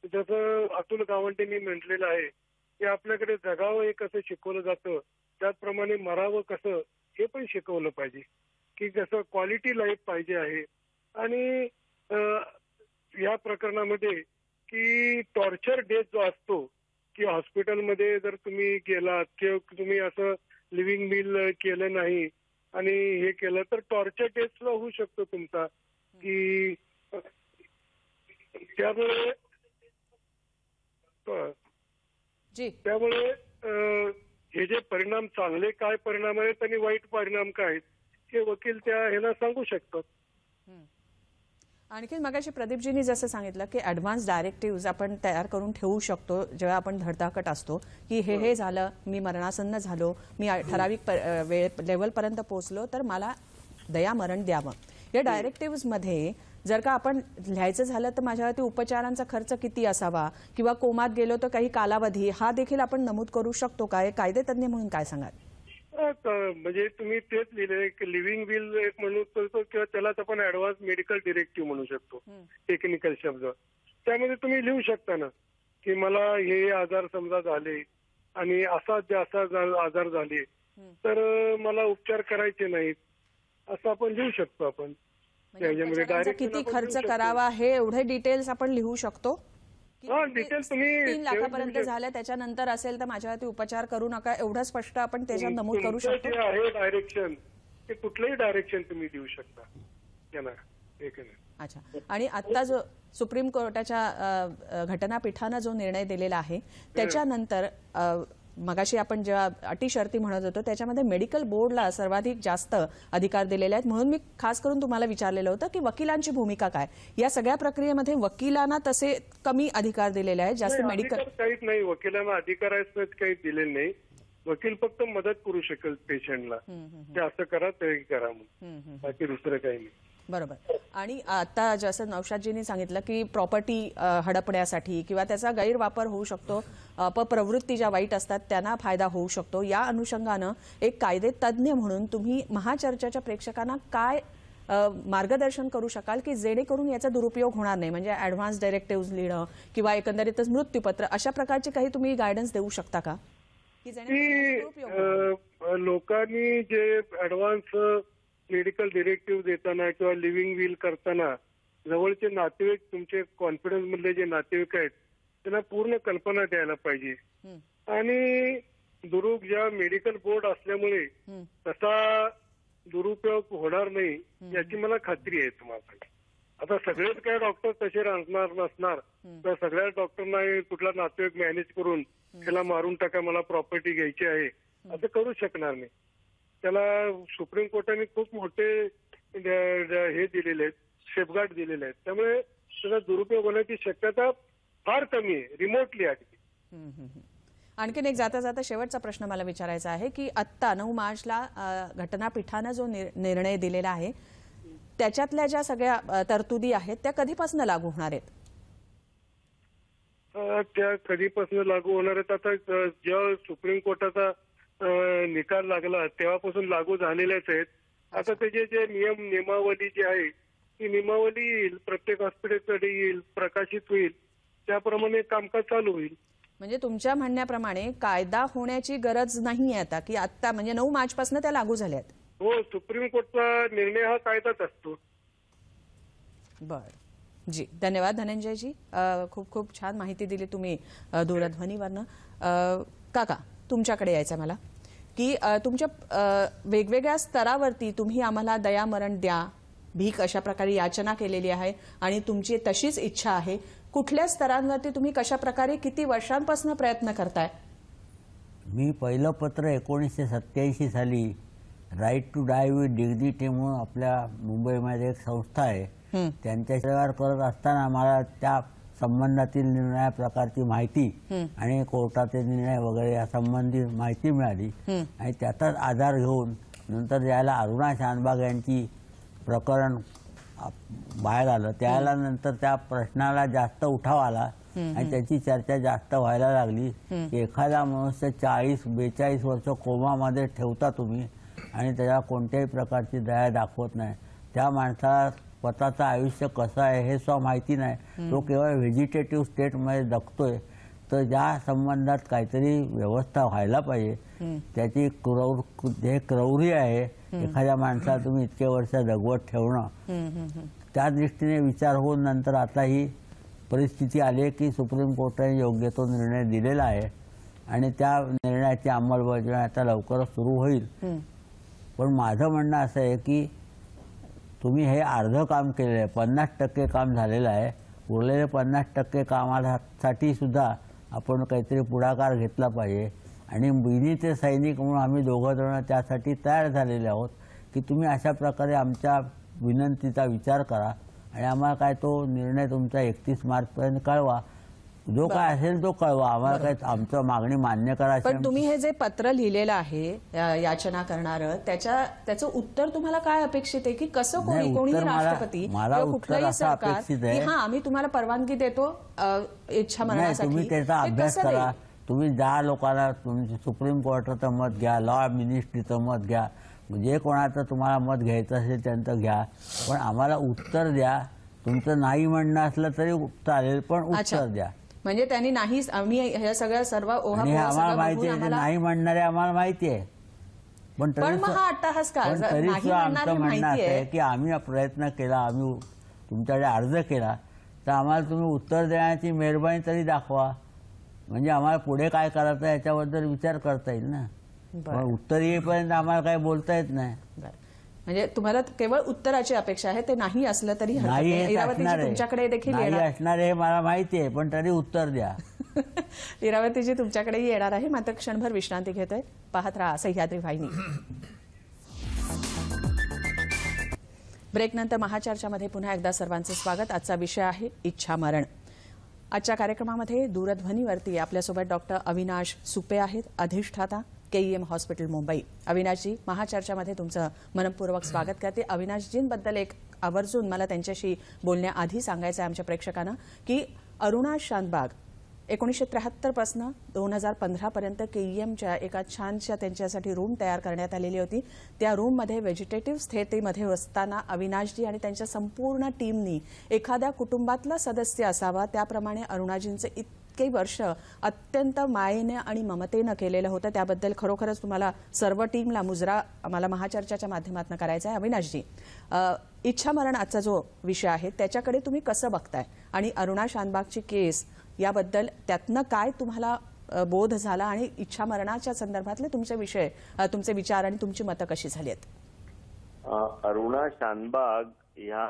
जसं अतुल गावंडेंनी म्हटलेलं आहे की आपल्याकडे जगावं हे कसं शिकवलं जातं, त्याचप्रमाणे मरावं कसं हे पण शिकवलं पाहिजे. की जसं क्वालिटी लाईफ पाहिजे आहे. आणि या प्रकरणामध्ये की टॉर्चर डेथ जो असतो की हॉस्पिटलमध्ये जर तुम्ही गेलात किंवा तुम्ही असं लिव्हिंग बिल केलं नाही आणि हे केलं तर टॉर्चर डेथला होऊ शकतो तुमचा. की त्यामुळे हे जे परिणाम चांगले काय परिणाम आहेत आणि वाईट परिणाम काय आहेत ते वकील त्या ह्याला सांगू शकतात. आणखी मगाशी प्रदीपजींनी जसं सांगितलं की ॲडव्हान्स डायरेक्टिव्ह आपण तयार करून ठेवू शकतो जेव्हा आपण धडधाकट असतो की हे झालं, मी मरणासन्न झालो, मी ठराविक लेवलपर्यंत पोहोचलो तर मला दयामरण द्यावं. या डायरेक्टिव्हमध्ये जर का आपण लिहायचं झालं तर माझ्यावरती उपचारांचा खर्च किती असावा किंवा कोमात गेलो तर काही कालावधी हा देखील आपण नमूद करू शकतो का? कायदेतज्ञ म्हणून काय सांगाल? म्हणजे तुम्ही तेच लिहिले की लिव्हिंग विल एक म्हणू शकतो किंवा त्यालाच आपण ऍडव्हान्स मेडिकल डिरेक्टिव्ह म्हणू शकतो, टेक्निकल शब्द. त्यामध्ये तुम्ही लिहू शकता ना की मला हे आजार समजा झाले आणि असा आजार झाले तर मला उपचार करायचे नाहीत असं आपण लिहू शकतो. आपण त्याच्यामध्ये डायरेक्ट किती खर्च करावा हे एवढे डिटेल्स आपण लिहू शकतो. डिटेल्स तुम्ही 3 लाखापर्यंत झालं त्याच्यानंतर असेल तर माझ्यावरती उपचार करू नका एवढं स्पष्ट आपण त्याच्यात नमूद करू शकतो. जे आहे डायरेक्शन ते कुठलंही डायरेक्शन तुम्ही देऊ शकता त्यांना. अच्छा. आणि आता जो सुप्रीम कोर्टाच्या घटनापीठानं जो निर्णय दिलेला आहे त्याच्यानंतर मगाशी आपण जेव्हा अटी शर्ती म्हणत होतो त्याच्यामध्ये मेडिकल बोर्डला सर्वाधिक जास्त अधिकार दिलेले आहेत. म्हणून मी खास करून तुम्हाला विचारलेलं होतं की वकिलांची भूमिका काय या सगळ्या प्रक्रियेमध्ये. वकिलांना तसे कमी अधिकार दिलेले आहेत, जास्त मेडिकल काहीच नाही. वकिलांना अधिकार आहेत काही दिलेले नाही. वकील फक्त मदत करू शकेल पेशंटला ते असं करा ते करा म्हणून, बाकी दुसरं काही नाही. बरोबर. आणि आता जसं नौशादजींनी सांगितलं की प्रॉपर्टी हडपण्यासाठी किंवा त्याचा गैरवापर होऊ शकतो, अपप्रवृत्ती ज्या वाईट असतात त्यांना फायदा होऊ शकतो. या अनुषंगानं एक कायदे तज्ज्ञ म्हणून तुम्ही महाचर्चेच्या प्रेक्षकांना काय मार्गदर्शन करू शकाल की जेणेकरून याचा दुरुपयोग होणार नाही? म्हणजे ॲडव्हान्स डायरेक्टिव्ह लिहिणं किंवा एकंदरीतच मृत्यूपत्र अशा प्रकारचे काही तुम्ही गायडन्स देऊ शकता का की जेणेकरून लोकांनी जे ॲडव्हान्स मेडिकल डिरेक्टिव्ह देताना किंवा लिव्हिंग विल करताना जवळचे नातेवाईक तुमचे कॉन्फिडन्स मधले जे नातेवाईक आहेत त्यांना पूर्ण कल्पना द्यायला पाहिजे. आणि ज्या मेडिकल बोर्ड असल्यामुळे तसा दुरुपयोग होणार नाही याची मला खात्री आहे तुम्हाला. आता सगळेच काय डॉक्टर तसे नसणार तर सगळ्या डॉक्टरना कुठला नातेवाईक मॅनेज करून त्याला मारून टाका मला प्रॉपर्टी घ्यायची आहे असं करू शकणार नाही. त्याला सुप्रीम कोर्टाने खूप मोठे हे दिलेले आहेत, सेफगार्ड दिलेले आहेत. त्यामुळे त्याचा दुरुपयोग होण्याची शक्यता फार कमी आहे, रिमोटली आहे. आणखीन एक जाता जाता शेवटचा प्रश्न मला विचारायचा आहे की आत्ता 9 मार्चला घटनापीठानं जो निर्णय दिलेला आहे त्याच्यातल्या ज्या सगळ्या तरतुदी आहेत त्या कधीपासून लागू होणार आहेत? त्या कधीपासून लागू होणार आहेत? आता जेव्हा सुप्रीम कोर्टाचा निकाल लागला तेव्हापासून लागू झालेल्याच आहेत. आता त्याचे जे नियमावली जी आहे ती नियमावली येईल, प्रत्येक हॉस्पिटलकडे येईल, प्रकाशित होईल, त्याप्रमाणे कामकाज चालू होईल. म्हणजे तुमच्या म्हणण्याप्रमाणे कायदा होण्याची गरज नाही आहे आता की आता म्हणजे 9 मार्च पासून त्या लागू झाल्या आहेत? हो, सुप्रीम कोर्टचा निर्णय हा कायदाच असतो. बर जी, धन्यवाद धनंजयजी. खूप खूप छान माहिती दिली तुम्ही दूरध्वनीवरनं. काका तुमच्याकडे यायचं मला की तुमच्या वेगवेगळ्या स्तरावरती तुम्ही आम्हाला दयामरण द्या, भीक अशा प्रकारे याचना केलेली आहे आणि तुमची तशीच इच्छा आहे. कुठल्या स्तरांवरती तुम्ही कशा प्रकारे किती वर्षांपासून प्रयत्न करताय? मी पहिलं पत्र 1987 साली right to die with dignity म्हणून आपल्या मुंबईमध्ये एक संस्था आहे त्यांच्यावर करत असताना मला त्या संबंधातील निर्णया प्रकारची माहिती आणि कोर्टाचे निर्णय वगैरे या संबंधित माहिती मिळाली आणि त्याचाच आधार घेऊन नंतर ज्याला अरुणा शानबाग यांची प्रकरण बाहेर आलं त्याला नंतर त्या प्रश्नाला जास्त उठाव आला आणि त्याची चर्चा जास्त व्हायला लागली. एखादा मनुष्य 40-42 वर्ष कोमामध्ये ठेवता तुम्ही आणि त्याला कोणत्याही प्रकारची दया दाखवत नाही, त्या माणसाला स्वतःचं आयुष्य कसं आहे हे सुद्धा माहिती नाही, तो केवळ व्हेजिटेटिव्ह स्टेटमध्ये जगतोय. तर ज्या संबंधात काहीतरी व्यवस्था व्हायला पाहिजे. त्याची जे क्रौर्य आहे एखाद्या माणसाला तुम्ही इतके वर्ष जगवत ठेवणं, त्या दृष्टीने विचार होऊन नंतर आता ही परिस्थिती आली की सुप्रीम कोर्टाने योग्य तो निर्णय दिलेला आहे आणि त्या निर्णयाची अंमलबजावणी आता लवकरच सुरू होईल. पण माझं म्हणणं असं आहे की तुम्ही हे अर्ध काम केलेलं आहे, 50% काम झालेलं आहे. उरलेले 50% कामासाठी सुद्धा आपण काहीतरी पुढाकार घेतला पाहिजे आणि बिनीचे सैनिक म्हणून आम्ही दोघं जण त्यासाठी तयार झालेले आहोत की तुम्ही अशा प्रकारे आमच्या विनंतीचा विचार करा आणि आम्हाला काय तो निर्णय तुमचा 31 मार्चपर्यंत कळवा. जो काय असेल तो कळवा, आम्हाला काय आमचं मागणी मान्य करायची. पण तुम्ही हे जे पत्र लिहिलेलं आहे याचना करणारं, त्याचं उत्तर तुम्हाला काय अपेक्षित आहे की कसं कोणी राष्ट्रपती किंवा कुठलंही सरकार की हा आम्ही तुम्हाला परवानगी देतो इच्छा मरणासाठी, तुम्ही त्याचा अभ्यास करा. तुम्ही 10 लोकांना तुमचं सुप्रीम कोर्टाचं मत घ्या, लॉ मिनिस्ट्रीचं मत घ्या, जे कोणाचं तुम्हाला मत घ्यायचं असेल त्यांचं घ्या, पण आम्हाला उत्तर द्या. तुमचं नाही म्हणणं असलं तरी चालेल, पण उत्तर द्या. म्हणजे त्यांनी नाही, आम्ही हे सगळं सर्व आम्हाला माहिती आहे, नाही म्हणणारे आम्हाला माहिती आहे, पण तरी मग हा अट्टहास का? तरी सुद्धा आमचं म्हणणं असं आहे की आम्ही प्रयत्न केला, आम्ही तुमच्याकडे अर्ज केला, तर आम्हाला तुम्ही उत्तर देण्याची मेहरबानी तरी दाखवा, म्हणजे आम्हाला पुढे काय करायचं याच्याबद्दल विचार करता येईल ना. पण उत्तर येईपर्यंत आम्हाला काही बोलता येत नाही. म्हणजे तुम्हाला केवळ उत्तराची अपेक्षा आहे, ते नाही असलं तरी तुमच्याकडे देखील असणार हे मला माहिती आहे, पण तरी उत्तर द्या. इरावतीजी तुमच्याकडेही येणार आहे, मात्र क्षणभर विश्रांती घेतोय. पाहत राहा सह्याद्री वाहिनी. ब्रेकनंतर महाचर्चामध्ये पुन्हा एकदा सर्वांचं स्वागत. आजचा विषय आहे इच्छा मरण. आजच्या कार्यक्रमामध्ये दूरध्वनीवरती आपल्यासोबत डॉक्टर अविनाश सुपे आहेत, अधिष्ठाता KEM हॉस्पिटल मुंबई. अविनाशजी, महाचर्चामध्ये तुमचं मनपूर्वक स्वागत करते. अविनाशजींबद्दल एक आवर्जून मला त्यांच्याशी बोलण्याआधी सांगायचं आहे आमच्या प्रेक्षकांना की अरुणा शानबाग 1973 पासून 2015 पर्यंत KEMच्या एका छानशा त्यांच्यासाठी रूम तयार करण्यात आलेली होती. त्या रूममध्ये व्हेजिटेटिव्ह स्थितीमध्ये असताना अविनाशजी आणि त्यांच्या संपूर्ण टीमनी एखाद्या कुटुंबातला सदस्य असावा त्याप्रमाणे अरुणाजींचं इतके वर्ष अत्यंत मायेने आणि ममतेनं केलेलं होतं. त्याबद्दल खरोखरच तुम्हाला सर्व टीमला मुजरा आम्हाला महाचर्चाच्या माध्यमातून करायचा आहे. अविनाशजी, इच्छा मरण आजचा जो विषय आहे त्याच्याकडे तुम्ही कसं बघताय आणि अरुणा शानबागची केस याबद्दल त्यातनं काय तुम्हाला बोध झाला आणि इच्छा मरणाच्या संदर्भातले तुमचे विषय, तुमचे विचार आणि तुमची मतं कशी झाली आहेत? अरुणा शानबाग या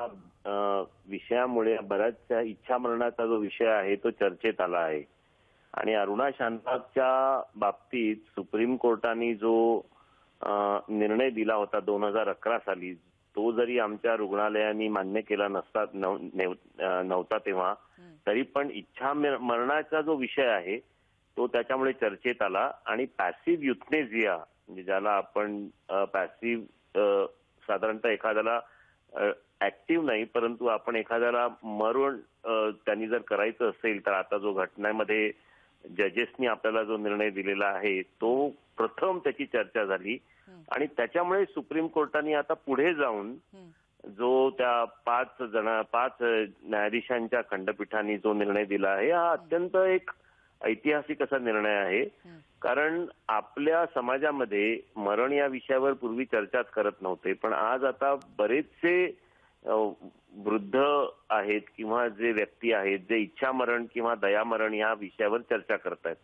विषयामुळे बऱ्याचशा इच्छा मरणाचा जो विषय आहे तो चर्चेत आला आहे आणि अरुणा शानबागच्या बाबतीत सुप्रीम कोर्टाने जो निर्णय दिला होता 2011 साली, तो जरी आमच्या रुग्णालयांनी मान्य केला नव्हता तेव्हा, तरी पण इच्छा मरणाचा जो विषय आहे तो त्याच्यामुळे चर्चेत आला. आणि पॅसिव्ह युथनेझिया, म्हणजे ज्याला आपण पॅसिव्ह साधारणतः एखाद्याला ऍक्टिव्ह नाही परंतु आपण एखाद्याला मरण त्यांनी जर करायचं असेल तर आता जो घटनेमध्ये जजेसनी आपल्याला जो निर्णय दिलेला आहे तो प्रथम त्याची चर्चा झाली आणि त्याच्यामुळे सुप्रीम कोर्टाने आता पुढे जाऊन जो त्या 5 न्यायाधीशांच्या खंडपीठाने जो निर्णय दिला आहे हा अत्यंत एक ऐतिहासिक असा निर्णय आहे. कारण आपल्या समाजामध्ये मरण या विषयावर पूर्वी चर्चाच करत नव्हते, पण आज आता बरेचसे वृद्ध आहेत किंवा जे व्यक्ती आहेत जे इच्छा मरण किंवा दयामरण या विषयावर चर्चा करतायत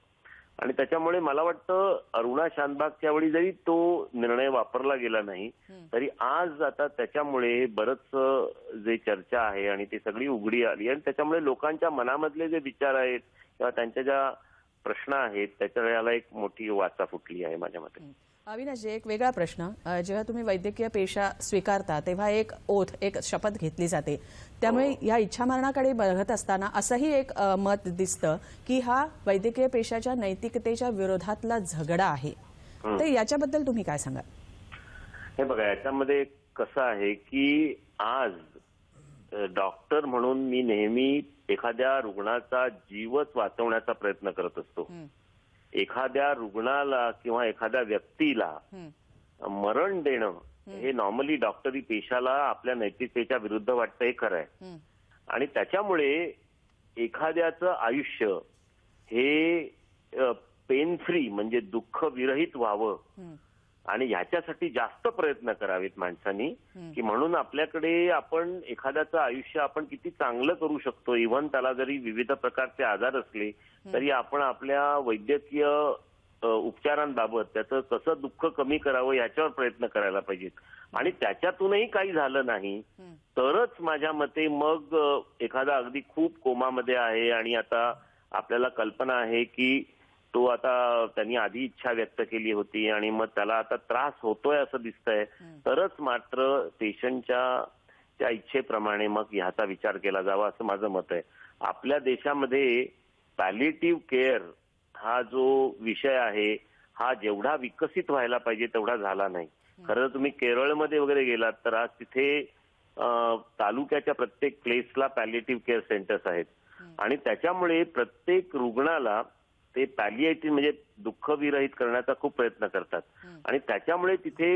आणि त्याच्यामुळे मला वाटतं अरुणा शानबागच्या वेळी जरी तो निर्णय वापरला गेला नाही तरी आज आता त्याच्यामुळे बरंच जे चर्चा आहे आणि ती सगळी उघडी आली आणि त्याच्यामुळे लोकांच्या मनामधले जे विचार आहेत किंवा त्यांच्या ज्या प्रश्न आहेत त्याच्या वेळेला एक मोठी वाचा फुटली आहे माझ्या मते. अविनाशजी, एक वेगळा प्रश्न, जेव्हा तुम्ही वैद्यकीय पेशा स्वीकारता तेव्हा एक शपथ घेतली जाते, त्यामुळे या इच्छा मरणाकडे बघत असताना असंही एक मत दिसतं की हा वैद्यकीय पेशाच्या नैतिकतेच्या विरोधातला झगडा आहे, तर याच्याबद्दल तुम्ही काय सांगाल? हे बघा, याच्यामध्ये कसं आहे की आज डॉक्टर म्हणून मी नेहमी एखाद्या रुग्णाचा जीवच वाचवण्याचा प्रयत्न करत असतो. एखाद्या रुग्णाला किंवा एखाद्या व्यक्तीला मरण देणं हे नॉर्मली डॉक्टरी पेशाला आपल्या नैतिकतेच्या विरुद्ध वाटतं, हे खरं आहे. आणि त्याच्यामुळे एखाद्याचं आयुष्य हे पेन फ्री म्हणजे दुःख विरहित व्हावं आणि ह्याच्यासाठी जास्त प्रयत्न करावेत माणसांनी, की म्हणून आपल्याकडे आपण एखाद्याचं आयुष्य आपण किती चांगलं करू शकतो, इव्हन त्याला जरी विविध प्रकारचे आजार असले तरी आपण आपल्या वैद्यकीय उपचारांबाबत त्याचं कसं दुःख कमी करावं याच्यावर प्रयत्न करायला पाहिजेत. आणि त्याच्यातूनही काही झालं नाही तरच माझ्या मते मग एखादा अगदी खूप कोमामध्ये आहे आणि आता आपल्याला कल्पना आहे की तो आता त्यांनी आधी इच्छा व्यक्त केली होती आणि मग त्याला आता त्रास होतोय असं दिसतंय, तरच मात्र पेशंटच्या त्या इच्छेप्रमाणे मग ह्याचा विचार केला जावा असं माझं मत आहे. आपल्या देशामध्ये पॅलिएटिव्ह केअर हा जो विषय आहे हा जेवढा विकसित व्हायला पाहिजे तेवढा झाला नाही. खरं तुम्ही केरळमध्ये वगैरे गेलात तर आज तिथे तालुक्याच्या प्रत्येक प्लेसला पॅलिएटिव्ह केअर सेंटर्स आहेत आणि त्याच्यामुळे प्रत्येक रुग्णाला ते पॅलिएटिव्ह म्हणजे दुःख विरहित करण्याचा खूप प्रयत्न करतात आणि त्याच्यामुळे तिथे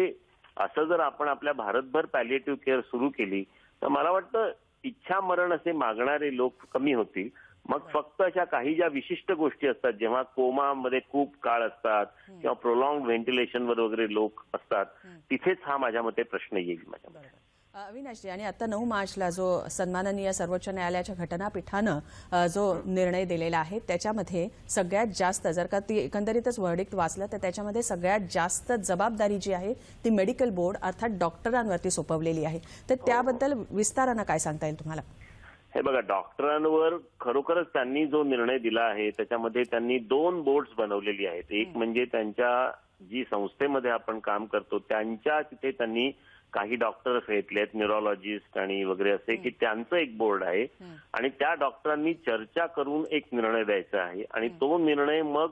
असं जर आपण आपल्या भारतभर पॅलिएटिव्ह केअर सुरू केली तर मला वाटतं इच्छा मरण असे मागणारे लोक कमी होतील. मग फक्त अशा काही ज्या विशिष्ट गोष्टी असतात, जेव्हा कोमामध्ये खूप काळ असतात किंवा प्रोलॉंग व्हेंटिलेशनवर वगैरे लोक असतात, तिथेच हा माझ्या मते प्रश्न येईल माझ्या मते. अविनाशजी, आणि आता 9 मार्चला जो सन्माननीय सर्वोच्च न्यायालयाच्या घटनापीठानं जो निर्णय दिलेला आहे त्याच्यामध्ये सगळ्यात जास्त, जर का ती एकंदरीतच वर्डिक्ट वाचलं तर त्याच्यामध्ये सगळ्यात जास्त जबाबदारी जी आहे ती मेडिकल बोर्ड अर्थात डॉक्टरांवरती सोपवलेली आहे. तर त्याबद्दल विस्तारानं काय सांगता येईल तुम्हाला? हे बघा, डॉक्टरांवर खरोखरच त्यांनी जो निर्णय दिला आहे त्याच्यामध्ये त्यांनी 2 बोर्ड्स बनवलेली आहेत. एक म्हणजे त्यांच्या जी संस्थेमध्ये आपण काम करतो त्यांच्या तिथे त्यांनी काही डॉक्टर्स घेतले आहेत, न्यूरोलॉजिस्ट आणि वगैरे असे, की त्यांचं एक बोर्ड आहे आणि त्या डॉक्टरांनी चर्चा करून एक निर्णय द्यायचा आहे आणि तो निर्णय मग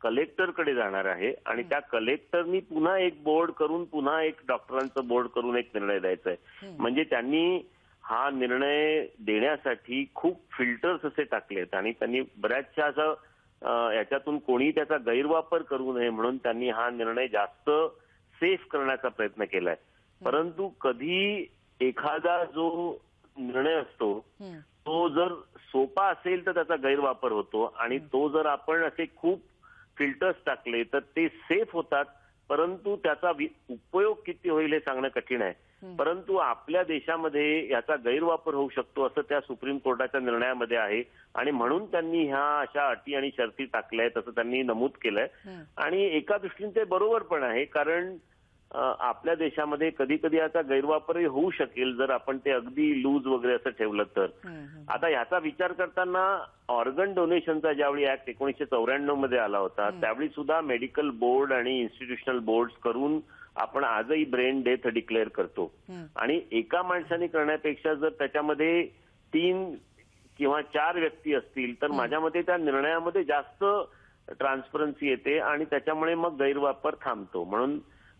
कलेक्टरकडे जाणार आहे आणि त्या कलेक्टरनी पुन्हा एक बोर्ड करून पुन्हा एक डॉक्टरांचं बोर्ड करून एक निर्णय द्यायचा आहे. म्हणजे त्यांनी हा निर्णय देण्यासाठी खूप फिल्टर्स असे टाकलेत आणि त्यांनी बऱ्याचशा असं याच्यातून कोणी त्याचा गैरवापर करू नये म्हणून त्यांनी हा निर्णय जास्त सेफ करण्याचा प्रयत्न केलाय. परंतु कधी एखादा जो निर्णय असतो तो जर सोपा असेल तर त्याचा गैरवापर होतो आणि तो जर आपण असे खूप फिल्टर्स टाकले तर ते सेफ होतात, परंतु त्याचा उपयोग किती होईल हे सांगणं कठीण आहे. परंतु आपल्या देशामध्ये याचा गैरवापर होऊ शकतो असं त्या सुप्रीम कोर्टाच्या निर्णयामध्ये आहे आणि म्हणून त्यांनी ह्या अशा अटी आणि शर्ती टाकल्या आहेत असं त्यांनी नमूद केलंय. आणि एका दृष्टीने ते बरोबर पण आहे, कारण आपल्या देशामध्ये कधी कधी याचा गैरवापरही होऊ शकेल जर आपण ते अगदी लूज वगैरे असं ठेवलं तर. आता याचा विचार करताना ऑर्गन डोनेशनचा ज्यावेळी ऍक्ट 1994 मध्ये आला होता त्यावेळी सुद्धा मेडिकल बोर्ड आणि इन्स्टिट्यूशनल बोर्ड करून आपण आजही ब्रेन डेथ डिक्लेअर करतो आणि एका माणसाने करण्यापेक्षा जर त्याच्यामध्ये 3 किंवा 4 व्यक्ती असतील तर माझ्या मते त्या निर्णयामध्ये जास्त ट्रान्सपरन्सी येते आणि त्याच्यामुळे मग गैरवापर थांबतो. म्हणून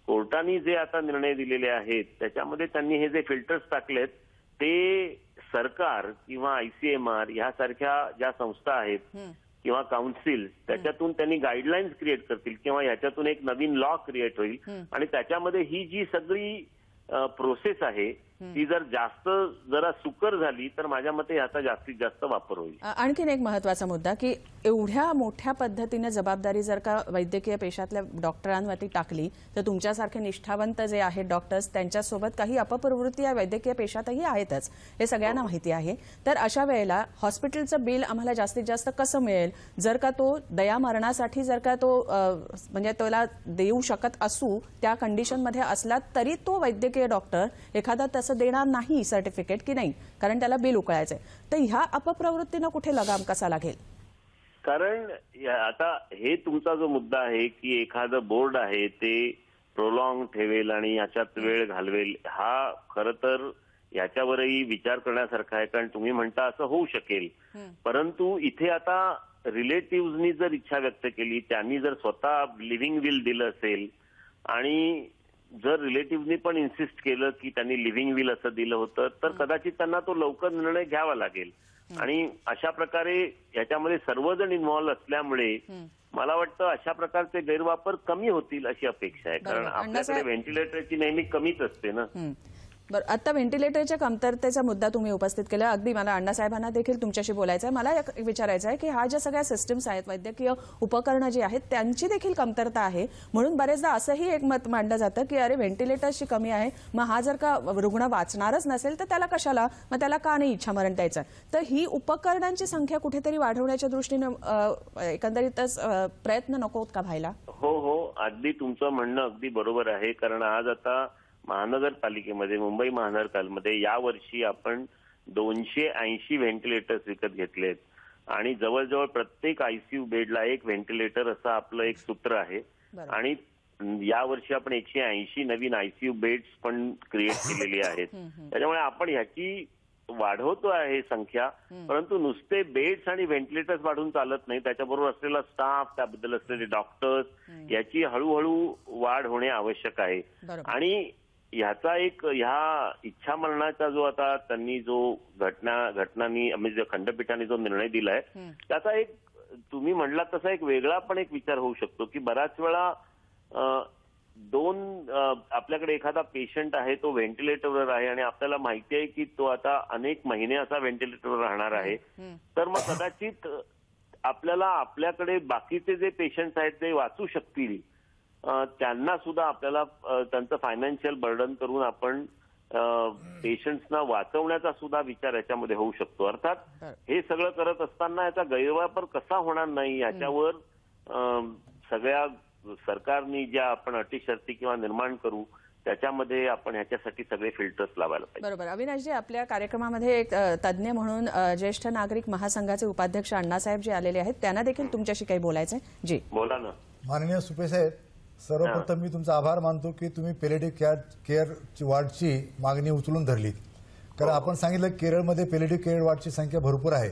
कोर्टाने जे आता निर्णय दिलेले आहेत त्याच्यामध्ये त्यांनी हे जे फिल्टर्स टाकलेत ते सरकार किंवा ICMR यासारख्या ज्या संस्था आहेत किंवा काउन्सिल त्याच्यातून त्यांनी गाईडलाईन्स क्रिएट करतील किंवा याच्यातून एक नवीन लॉ क्रिएट होईल आणि त्याच्यामध्ये ही जी सगळी प्रोसेस आहे ती जर जास्त जरा सुकर झाली तर माझ्या मते याचा जास्तीत जास्त वापर होईल. आणखीन एक महत्वाचा मुद्दा की एवढ्या मोठ्या पद्धतीने जबाबदारी जर का वैद्यकीय पेशातल्या डॉक्टरांवरती टाकली तर तुमच्यासारखे निष्ठावंत जे आहेत डॉक्टर्स त्यांच्यासोबत काही अपप्रवृत्ती या वैद्यकीय पेशातही आहेतच, हे सगळ्यांना माहिती आहे. तर अशा वेळेला हॉस्पिटलचं बिल आम्हाला जास्तीत जास्त कसं मिळेल? जर का तो दयामरणासाठी जर का तो म्हणजे त्याला देऊ शकत असू त्या कंडिशनमध्ये असला तरी तो वैद्यकीय डॉक्टर एखादा तसं देणार नाही सर्टिफिकेट की नाही, कारण त्याला बिल उकळायचंय. तर ह्या अपप्रवृत्तीनं कुठे लगाम कसा लागेल? कारण आता हे तुमचा जो मुद्दा आहे की एखादं बोर्ड आहे ते प्रोलॉंग ठेवेल आणि याच्यात वेळ घालवेल, हा खरं तर याच्यावरही विचार करण्यासारखा आहे. कारण तुम्ही म्हणता असं होऊ शकेल, परंतु इथे आता रिलेटिव्हनी जर इच्छा व्यक्त केली, त्यांनी जर स्वतः लिव्हिंग विल दिलं असेल आणि जर रिलेटिव्हनी पण इन्सिस्ट केलं की त्यांनी लिव्हिंग विल असं दिलं होतं तर कदाचित त्यांना तो लवकर निर्णय घ्यावा लागेल. आणि अशा प्रकारे याच्यामध्ये सर्वजण इन्व्हॉल्व्ह असल्यामुळे मला वाटतं अशा प्रकारचे गैरवापर कमी होतील अशी अपेक्षा आहे. कारण आपल्याकडे व्हेंटिलेटरची नेहमी कमीच असते ना. बरं, आता व्हेंटिलेटरच्या कमतरतेचा मुद्दा तुम्ही उपस्थित केला. अगदी मला अण्णासाहेबांना देखील तुमच्याशी बोलायचं आहे. मला विचारायचं आहे की हा ज्या सगळ्या सिस्टम्स आहेत, वैद्यकीय उपकरणं जी आहेत त्यांची देखील कमतरता आहे. म्हणून बरेचदा असंही एक मत मांडलं जातं की अरे व्हेंटिलेटर्सची कमी आहे, मग हा जर का रुग्ण वाचणारच नसेल तर त्याला कशाला, मग त्याला का नाही इच्छामरण द्यायचं? तर ही उपकरणांची संख्या कुठेतरी वाढवण्याच्या दृष्टीने एकंदरीतच प्रयत्न नकोत का व्हायला? हो, अगदी तुमचं म्हणणं अगदी बरोबर आहे. कारण आज आता महानगरपालिकेमध्ये, मुंबई महानगरपालिकेमध्ये यावर्षी आपण 280 व्हेंटिलेटर्स विकत घेतलेत आणि जवळजवळ प्रत्येक आयसीयू बेडला एक व्हेंटिलेटर असं आपलं एक सूत्र आहे. आणि यावर्षी आपण 180 नवीन आयसीयू बेड्स पण क्रिएट केलेली आहेत. त्याच्यामुळे आपण ह्याची वाढवतो आहे संख्या, परंतु नुसते बेड्स आणि व्हेंटिलेटर्स वाढून चालत नाही. त्याच्याबरोबर असलेला स्टाफ, त्याबद्दल असलेले डॉक्टर्स, याची हळूहळू वाढ होणे आवश्यक आहे. आणि ह्याचा एक ह्या इच्छा मरणाचा जो आता त्यांनी जो घटनांनी म्हणजे खंडपीठाने जो निर्णय दिलाय त्याचा एक तुम्ही म्हणलात तसा एक वेगळा पण एक विचार होऊ शकतो की बऱ्याच वेळा आपल्याकडे एखादा पेशंट आहे तो व्हेंटिलेटरवर आहे आणि आपल्याला माहिती आहे की तो आता अनेक महिने असा व्हेंटिलेटरवर राहणार आहे, तर मग कदाचित आपल्याला आपल्याकडे बाकीचे जे पेशंट्स आहेत ते वाचू शकतील त्यांना सुद्धा आपल्याला त्यांचं फायनान्शियल बर्डन करून आपण पेशंट्सना वाचवण्याचा सुद्धा विचार याच्यामध्ये होऊ शकतो. अर्थात हे सगळं करत असताना याचा गैरवापर कसा होणार नाही याच्यावर सगळ्या सरकारनी ज्या आपण अटी शर्ती किंवा निर्माण करू त्याच्यामध्ये आपण ह्याच्यासाठी सगळे फिल्टर्स लावायला पाहिजे. बरोबर. अविनाशजी, आपल्या कार्यक्रमामध्ये एक तज्ज्ञ म्हणून ज्येष्ठ नागरिक महासंघाचे उपाध्यक्ष अण्णासाहेब जे आलेले आहेत त्यांना देखील तुमच्याशी काही बोलायचंय. जी बोला ना. माननीय सुपे साहेब, सर्वप्रथम मी तुमचा आभार मानतो की तुम्ही पॅलिएटिव्ह केअर वॉर्डची मागणी उचलून धरली. कारण आपण सांगितलं केरळमध्ये पॅलिएटिव्ह केअर वॉर्डची संख्या भरपूर आहे,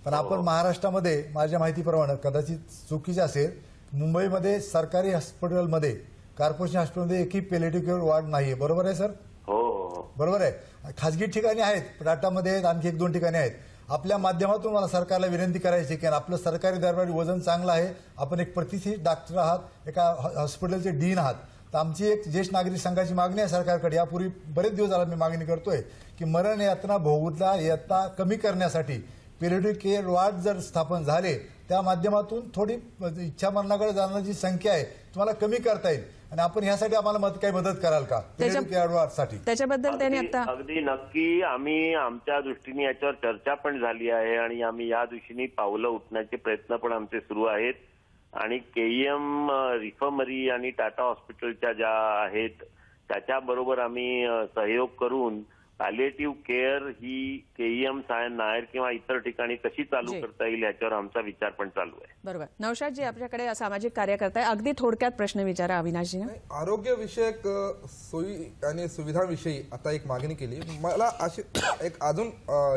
पण आपण महाराष्ट्रामध्ये माझ्या माहितीप्रमाणे कदाचित चुकीचे असेल, मुंबईमध्ये सरकारी हॉस्पिटलमध्ये कॉर्पोरेशन हॉस्पिटलमध्ये एकही पॅलिएटिव्ह केअर वॉर्ड नाहीये. बरोबर आहे सर? हो बरोबर आहे. खासगी ठिकाणी आहेत, टाटामध्ये आहेत, आणखी 1-2 ठिकाणी आहेत. आपल्या माध्यमातून मला सरकारला विनंती करायची की आपलं सरकारी दरबारी वजन चांगलं आहे, आपण एक प्रतिष्ठित डॉक्टर आहात, एका हॉस्पिटलचे डीन आहात, तर आमची एक ज्येष्ठ नागरिक संघाची मागणी आहे सरकारकडे. यापूर्वी बरेच दिवस झाला मी मागणी करतोय की मरण यातना भोगला यातना कमी करण्यासाठी पॅलिएटिव्ह केअर वॉर्ड जर स्थापन झाले त्या माध्यमातून थोडी इच्छा मरणाकडे जाण्याची संख्या आहे तुम्हाला कमी करता येईल. आणि आपण ह्यासाठी आम्हाला काही मदत कराल का पॅलिएटिव्ह केअर वॉर्डसाठी? त्याच्याबद्दल त्यांनी आता अगदी नक्की आम्ही आमच्या दृष्टीने याच्यावर चर्चा पण झाली आहे आणि आम्ही या दिशेने पावलं उठण्याचे प्रयत्न पण आमचे सुरू आहेत. आणि केईएम रिफर्मरी आणि टाटा हॉस्पिटलच्या ज्या आहेत त्याच्याबरोबर आम्ही सहयोग करून पॅलिएटिव्ह केअर ही केईएम, सायन नायर किंवा इतर ठिकाणी कशी चालू करता येईल याच्यावर आमचा विचार पण चालू आहे. बरोबर. नौशादजी, आपल्याकडे सामाजिक कार्यकर्ता आहे, अगदी थोडक्यात प्रश्न विचारा अविनाशजी. आरोग्यविषयक सोयी आणि सुविधांविषयी आता एक मागणी केली. मला अशी एक अजून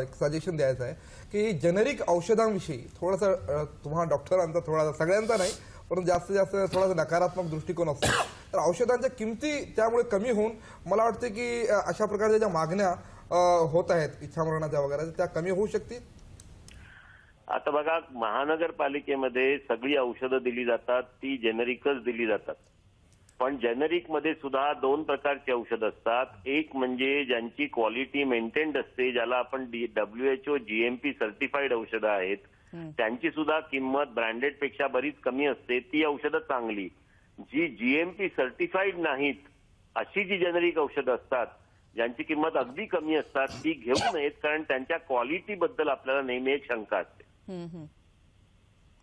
एक सजेशन द्यायचं आहे की जेनेरिक औषधांविषयी थोडासा तुम्हाला डॉक्टरांचा थोडासा, सगळ्यांचा नाही परंतु जास्तीत जास्त थोडासा नकारात्मक दृष्टिकोन असतो, तर औषधांच्या किमती त्यामुळे कमी होऊन मला वाटतं की अशा प्रकारच्या ज्या मागण्या होत आहेत इच्छामरणाच्या वगैरे त्या कमी होऊ शकतील. आता बघा, महानगरपालिकेमध्ये सगळी औषधं दिली जातात ती जेनेरिकच दिली जातात, पण जेनेरिक मध्ये सुद्धा 2 प्रकारची औषधं असतात. एक म्हणजे ज्यांची क्वालिटी मेंटेन्ड असते, ज्याला आपण WHO GMP सर्टिफाईड औषधं आहेत, त्यांची सुद्धा किंमत ब्रँडेड पेक्षा बरीच कमी असते, ती औषधं चांगली. जी GMP सर्टिफाईड नाहीत अशी जी जेनेरिक औषधं असतात ज्यांची किंमत अगदी कमी असतात ती घेऊ नयेत, कारण त्यांच्या क्वालिटी बद्दल आपल्याला नेहमी एक शंका असते.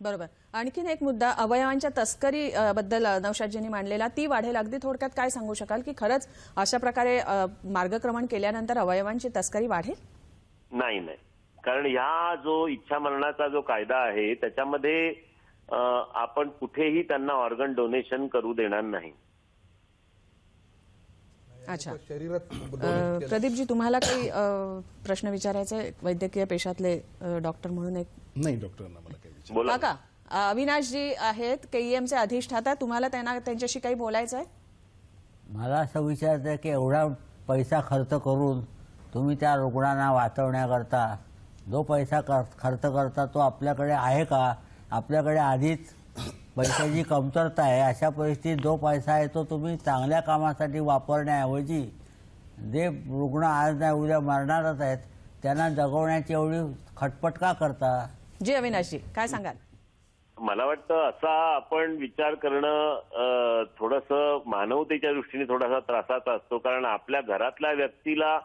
बरोबर. आणखीन एक मुद्दा अवयवांच्या तस्करी बद्दल नौशादजींनी मांडलेला, ती वाढेल. अगदी थोडक्यात काय सांगू शकाल की खरंच अशा प्रकारे मार्गक्रमण केल्यानंतर अवयवांची तस्करी वाढेल? नाही, कारण ह्या जो इच्छा मरणाचा जो कायदा आहे त्याच्यामध्ये आपण कुठेही त्यांना ऑर्गन डोनेशन करू देणार नाही. अच्छा. प्रदीपजी, तुम्हाला काही प्रश्न विचारायचा आहे वैद्यकीय पेशातले डॉक्टर म्हणून? एक नाही डॉक्टरांना मला काही विचार. बोला का अविनाशजी आहेत केईएमचे अधिष्ठाता, तुम्हाला त्यांच्याशी काही बोलायचं आहे? मला असं विचारायचं आहे की एवढा पैसा खर्च करून तुम्ही त्या रुग्णांना वाचवण्याकरता जो पैसा खर्च करता तो आपल्याकडे आहे का? आपल्याकडे आधीच पैशाची कमतरता आहे. अशा परिस्थितीत जो पैसा आहे तो तुम्ही चांगल्या कामासाठी वापरण्याऐवजी जे रुग्ण आज नाही उद्या मरणारच आहेत त्यांना जगवण्याची एवढी खटपट का करता? जी अविनाशजी, काय सांगाल? मला वाटतं असा आपण विचार करणं थोडंसं मानवतेच्या दृष्टीने थोडासा त्रासाचा असतो, कारण आपल्या घरातल्या व्यक्तीला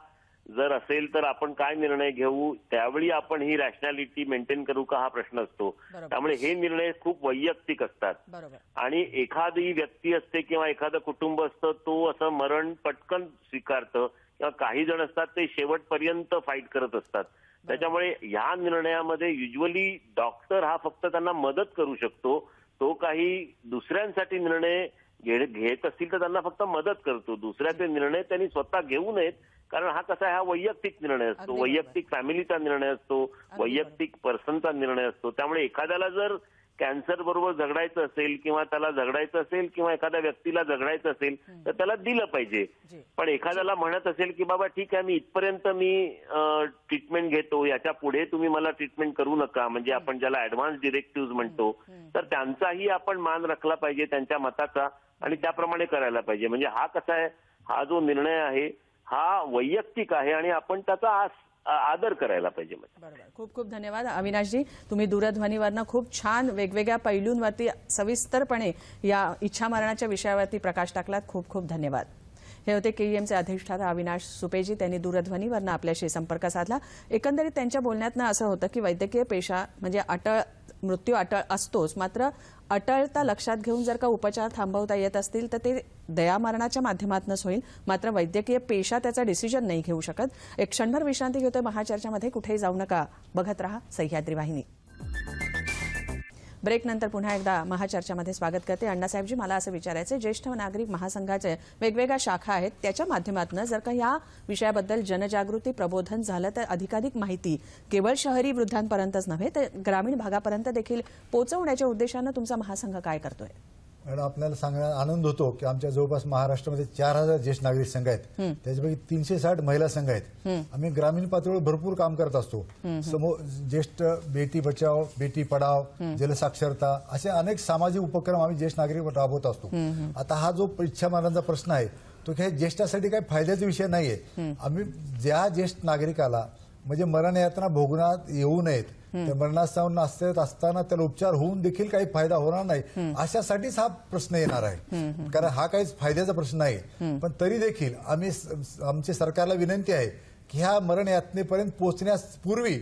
जर असेल तर आपण काय निर्णय घेऊ त्यावेळी आपण ही रॅशनॅलिटी मेंटेन करू का हा प्रश्न असतो. त्यामुळे हे निर्णय खूप वैयक्तिक असतात आणि एखादी व्यक्ती असते किंवा एखादं कुटुंब असतं तो असं मरण पटकन स्वीकारतं किंवा काही जण असतात ते शेवटपर्यंत फाईट करत असतात. त्याच्यामुळे ह्या निर्णयामध्ये युजली डॉक्टर हा फक्त त्यांना मदत करू शकतो. तो काही दुसऱ्यांसाठी निर्णय घेत असतील तर त्यांना फक्त मदत करतो. दुसऱ्याचे निर्णय त्यांनी स्वतः घेऊ नयेत, कारण हा कसा हा वैयक्तिक निर्णय असतो, वैयक्तिक फॅमिलीचा निर्णय असतो, वैयक्तिक पर्सनचा निर्णय असतो. त्यामुळे एखाद्याला जर कॅन्सर बरोबर झगडायचं असेल किंवा त्याला झगडायचं असेल किंवा एखाद्या व्यक्तीला झगडायचं असेल तर त्याला दिलं पाहिजे. पण एखाद्याला म्हणत असेल की बाबा ठीक आहे, मी इथपर्यंत ट्रीटमेंट घेतो, याच्या पुढे तुम्ही मला ट्रीटमेंट करू नका, म्हणजे आपण ज्याला ऍडव्हान्स डिरेक्टिव्ह म्हणतो, तर त्यांचाही आपण मान राखला पाहिजे, त्यांच्या मताचा, आणि त्याप्रमाणे करायला पाहिजे. म्हणजे हा कसा आहे, हा जो निर्णय आहे हा वैयक्तिक आहे आणि आपण त्याचा आदर करायला पाहिजे. बरोबर. खूप खूप धन्यवाद अविनाशजी. तुम्ही दूरध्वनीवरनं खूप छान वेगवेगळ्या पैलूंवरती सविस्तरपणे या इच्छामरणाच्या विषयावरती प्रकाश टाकलात. खूप खूप धन्यवाद. हे होते केईएमचे अधिष्ठाता अविनाश सुपेजी. त्यांनी दूरध्वनीवरनं आपल्याशी संपर्क साधला. एकंदरीत त्यांच्या बोलण्यातनं असं होतं की वैद्यकीय पेशा म्हणजे मृत्यू अटळ असतोच, मात्र अटळता लक्षात घेऊन जर का उपचार थांबवता येत असतील तर ते दयामरणाच्या माध्यमातूनच होईल, मात्र वैद्यकीय पेशा त्याचा डिसिजन नाही घेऊ शकत. एक क्षणभर विश्रांती घेतोय महाचर्चामध्ये. कुठेही जाऊ नका, बघत रहा सह्याद्री वाहिनी. ब्रेकनंतर पुन्हा एकदा महाचर्चामध्ये स्वागत करते. अण्णासाहेबजी, मला असं विचारायचं, ज्येष्ठ नागरिक महासंघाचे वेगवेगळ्या शाखा आहेत, त्याच्या माध्यमातून जर का या विषयाबद्दल जनजागृती प्रबोधन झालं तर अधिकाधिक माहिती केवळ शहरी वृद्धांपर्यंतच नव्हे तर ग्रामीण भागापर्यंत देखील पोहोचवण्याच्या उद्देशानं तुमचा महासंघ काय करतोय? मॅडम, आपल्याला सांगण्यात आनंद होतो की आमच्या जवळपास महाराष्ट्रामध्ये 4000 ज्येष्ठ नागरिक संघ आहेत, त्याच्यापैकी 360 महिला संघ आहेत. आम्ही ग्रामीण पातळीवर भरपूर काम करत असतो. ज्येष्ठ बेटी बचाव, बेटी पढाव, जलसाक्षरता असे अनेक सामाजिक उपक्रम आम्ही ज्येष्ठ नागरिक राबवत असतो. आता हा जो इच्छामरणाचा प्रश्न आहे तो काही ज्येष्ठासाठी काही फायद्याचा विषय नाहीये. आम्ही ज्या ज्येष्ठ नागरिकाला म्हणजे मरण यातना भोगण्यात येऊ नयेत, त्या मरणासन्न असताना त्याला उपचार होऊन देखील काही फायदा होणार नाही अशासाठीच हा प्रश्न येणार आहे. कारण हा काहीच फायद्याचा प्रश्न नाही. पण तरी देखील आमच्या सरकारला विनंती आहे की ह्या मरण यातनेपर्यंत पोहोचण्यापूर्वी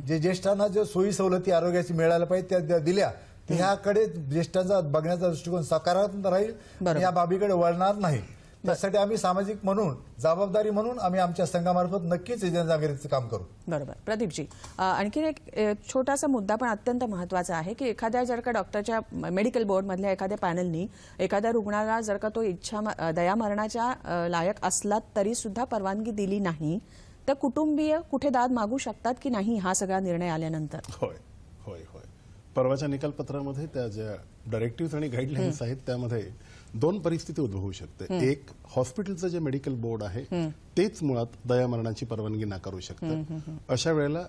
जे ज्येष्ठांना जे सोयी सवलती आरोग्याची मिळायला पाहिजे त्या दिल्या, तर ह्याकडे ज्येष्ठांचा बघण्याचा दृष्टिकोन सकारात्मक राहील, या बाबीकडे वळणार नाही. त्यासाठी आम्ही सामाजिक म्हणून, जबाबदारी म्हणून आम्ही आमच्या संघामार्फत नक्कीच जनजागृतीचं काम करू. बरोबर. प्रदीपजी, आणखी एक छोटासा मुद्दा पण अत्यंत महत्वाचा आहे की एखाद्या जर का डॉक्टरच्या मेडिकल बोर्डमधल्या एखाद्या पॅनलनी एखाद्या रुग्णाला जर का तो दयामरणाच्या लायक असला तरी सुद्धा परवानगी दिली नाही तर कुटुंबीय कुठे दाद मागू शकतात की नाही हा सगळा निर्णय आल्यानंतर? होय होय होय. परवाच्या निकालपत्रामध्ये त्या ज्या डायरेक्टिव्ह आणि गाईडलाईन्स आहेत त्यामध्ये 2 परिस्थिती उद्भवू शकते. एक, हॉस्पिटलचं जे मेडिकल बोर्ड आहे तेच मुळात दयामरणाची परवानगी नाकारू शकतं. अशा वेळेला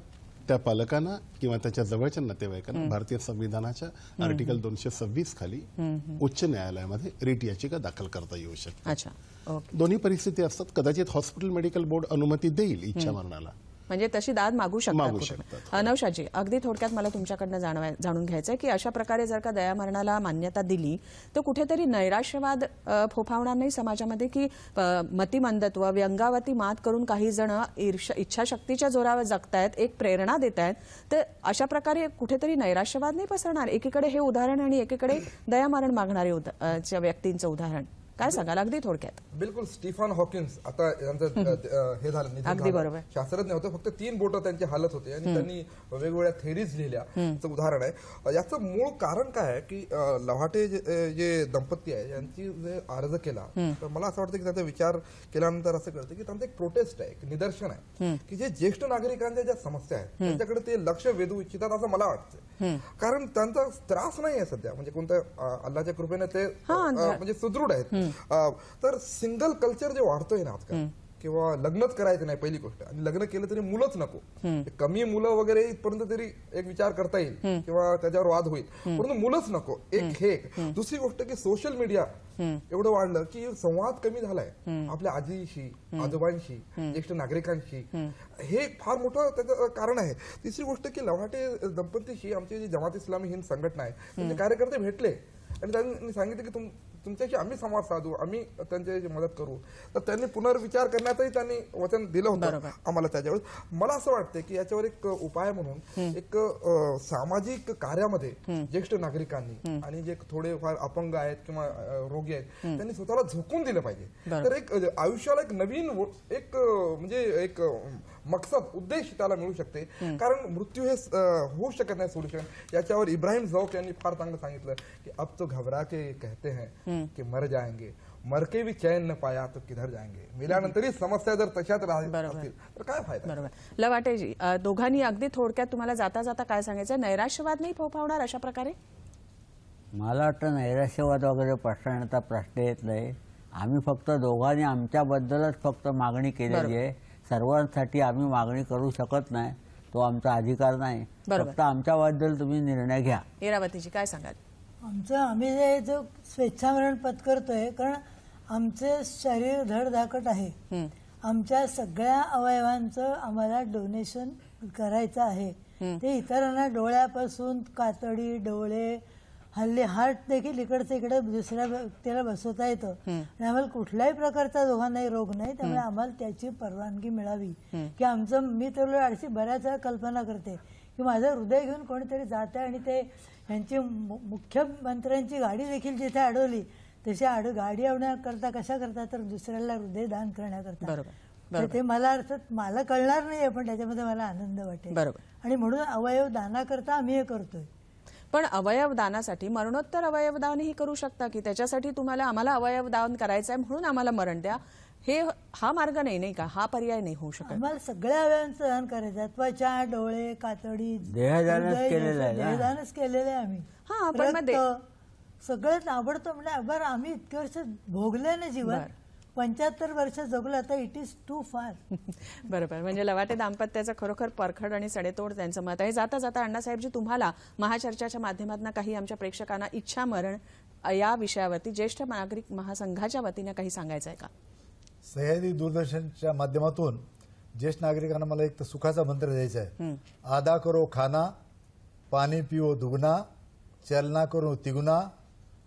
त्या पालकांना किंवा त्याच्या जवळच्या नातेवाईकांना भारतीय संविधानाच्या आर्टिकल 226 खाली उच्च न्यायालयामध्ये रिट याचिका दाखल करता येऊ शकते. अच्छा. दोन्ही परिस्थिती असतात. कदाचित हॉस्पिटल मेडिकल बोर्ड अनुमती देईल इच्छामरणाला, म्हणजे तशी दाद मागू शकतात. नौशादजी, अगदी थोडक्यात मला तुमच्याकडनं जाणून घ्यायचं आहे की अशा प्रकारे जर का दयामरणाला मान्यता दिली तर कुठेतरी नैराश्यवाद फोफावणार नाही समाजामध्ये की मतिमंदत्व, व्यंगावती मात करून काही जण इच्छाशक्तीच्या जोरावर जगतायत, एक प्रेरणा देत आहेत, तर अशा प्रकारे कुठेतरी नैराश्यवाद नाही पसरणार? एकीकडे हे उदाहरण आणि एकीकडे दयामरण मागणारे व्यक्तींचं उदाहरण, काय सांगाल अगदी थोडक्यात? बिलकुल. स्टीफन हॉकिन्स आता यांचं हे झालं, अगदी बरोबर. शास्त्रज्ञ होते, फक्त 3 बोटं त्यांची हालत होते आणि त्यांनी वेगवेगळ्या थेरीज लिहिल्या. त्याचं उदाहरण आहे. याचं मूळ कारण काय आहे की लव्हाटे जे दंपती आहे यांची जे अर्ज केला, तर मला असं वाटतं की त्यांचा विचार केल्यानंतर असं कळतं की त्यांचं एक प्रोटेस्ट आहे, एक निदर्शन आहे की जे ज्येष्ठ नागरिकांच्या ज्या समस्या आहेत त्यांच्याकडे ते लक्ष वेधू इच्छितात असं मला वाटतं. कारण त्यांचा त्रास नाही आहे सध्या, म्हणजे कोणत्या अल्लाच्या कृपेने ते म्हणजे सुदृढ आहेत. तर सिंगल कल्चर जे वाढतोय ना आजकाल, किंवा लग्नच करायचं नाही पहिली गोष्ट, आणि लग्न केलं तरी मुलंच नको, कमी मुलं वगैरे इथपर्यंत तरी एक विचार करता येईल किंवा त्याच्यावर वाद होईल, परंतु मुलंच नको, एक हे. दुसरी गोष्ट की सोशल मीडिया एवढं वाढलं की संवाद कमी झालाय आपल्या आजीशी, आजोबांशी, ज्येष्ठ नागरिकांशी. हे फार मोठं त्याचं कारण आहे. तिसरी गोष्ट की लव्हाटे दंपतीशी आमची जी जमात इस्लामी हिंद संघटना आहे त्यांचे कार्यकर्ते भेटले आणि त्यांनी सांगितलं की तुमच्याशी आम्ही संवाद साधू, आम्ही त्यांची मदत करू. तर त्यांनी पुनर्विचार करण्याचंही त्यांनी वचन दिलं होतं आम्हाला. त्याच्यावेळेस मला असं वाटतं की याच्यावर एक उपाय म्हणून एक सामाजिक कार्यामध्ये ज्येष्ठ नागरिकांनी आणि जे थोडेफार अपंग आहेत किंवा रोगी आहेत त्यांनी स्वतःला झोकून दिलं पाहिजे. तर एक आयुष्याला एक नवीन एक म्हणजे एक मकसद उद्देश त्याला मिळू शकते. कारण मृत्यू हे होऊ शकत नाही सोल्युशन. याच्यावर इब्राहिम झौक यांनी फार चांगलं सांगितलं की अब तो घबरा के कहते हैं की मर जाएंगे, मर के भी चैन न पाया तो किधर जाएंगे. मेल्यानंतरही समस्या जर तशाच राहतील तर काय फायदा. बरोबर. लवाटेजी, दोघांनी अगदी थोडक्यात तुम्हाला जाता जाता काय सांगायचं, नैराश्यवाद नाही फोफावणार अशा प्रकारे? मला वाटतं नैराश्यवाद वगैरे प्रश्नाचा प्रश्न येत नाही. आम्ही फक्त दोघांनी आमच्याबद्दलच फक्त मागणी केलेली आहे. सर्वांसाठी आम्ही मागणी करू शकत नाही, तो आमचा अधिकार नाही. फक्त आमच्याबद्दल तुम्ही निर्णय घ्या. इरावतीजी काय सांगाल? आम्ही जो स्वेच्छामरण पत्करतोय, कारण आमचे शरीर धडधाकट आहे. आमच्या सगळ्या अवयवांचं आम्हाला डोनेशन करायचं आहे. ते इतरांना डोळ्यापासून कातडी, डोळे, हल्ली हार्ट देखील इकडचे इकडे दुसऱ्या व्यक्तीला बसवता येतं. आणि आम्हाला कुठल्याही प्रकारचा दोघांनाही रोग नाही. त्यामुळे आम्हाला त्याची परवानगी मिळावी की आमचं, मी तर अशी बऱ्याच वेळा कल्पना करते की माझं हृदय घेऊन कोणीतरी जाते आणि ते यांची मुख्यमंत्र्यांची गाडी देखील जिथे अडवली तशी गाडी करता कशा करता, तर दुसऱ्याला हृदय दान करण्याकरता. ते मला अर्थात मला कळणार नाहीये, पण त्याच्यामध्ये मला आनंद वाटेल. आणि म्हणून अवयव दानाकरता आम्ही हे करतोय. पण अवयव दानासाठी मरणोत्तर अवयव दानही करू शकता की त्याच्यासाठी आम्हाला अवयव दान करायचंय म्हणून आम्हाला मरण द्या, हा मार्ग नाही का? हा पर्याय नाही होऊ शकत. आम्हाला सगळ्या अवयवांचं दान करायचं. त्वचा, डोळे, कातडी, देहदानच केलेलं आहे आम्ही. हा, पण मग सगळं आवडतं म्हणजे बरं. आम्ही इतके वर्ष भोगले ना जीवन, 75 वर्ष जगलो, आता इट इज टू फार. बरोबर. म्हणजे लवाटे दाम्पत्याचं खरोखर परखड आणि सडेतोड त्यांचं मत आहे. जाता जाता अण्णासाहेबजी, तुम्हाला महाचर्चाच्या माध्यमातून काही आमच्या प्रेक्षकांना इच्छा मरण या विषयावरती ज्येष्ठ नागरिक महासंघाच्या वतीने काही सांगायचं आहे का? सह्याद्री दूरदर्शनच्या माध्यमातून ज्येष्ठ नागरिकांना मला एक तर सुखाचा मंत्र द्यायचा आहे. आधा करो खाना, पाणी पिओ दुगना, चलना करो तिगुना,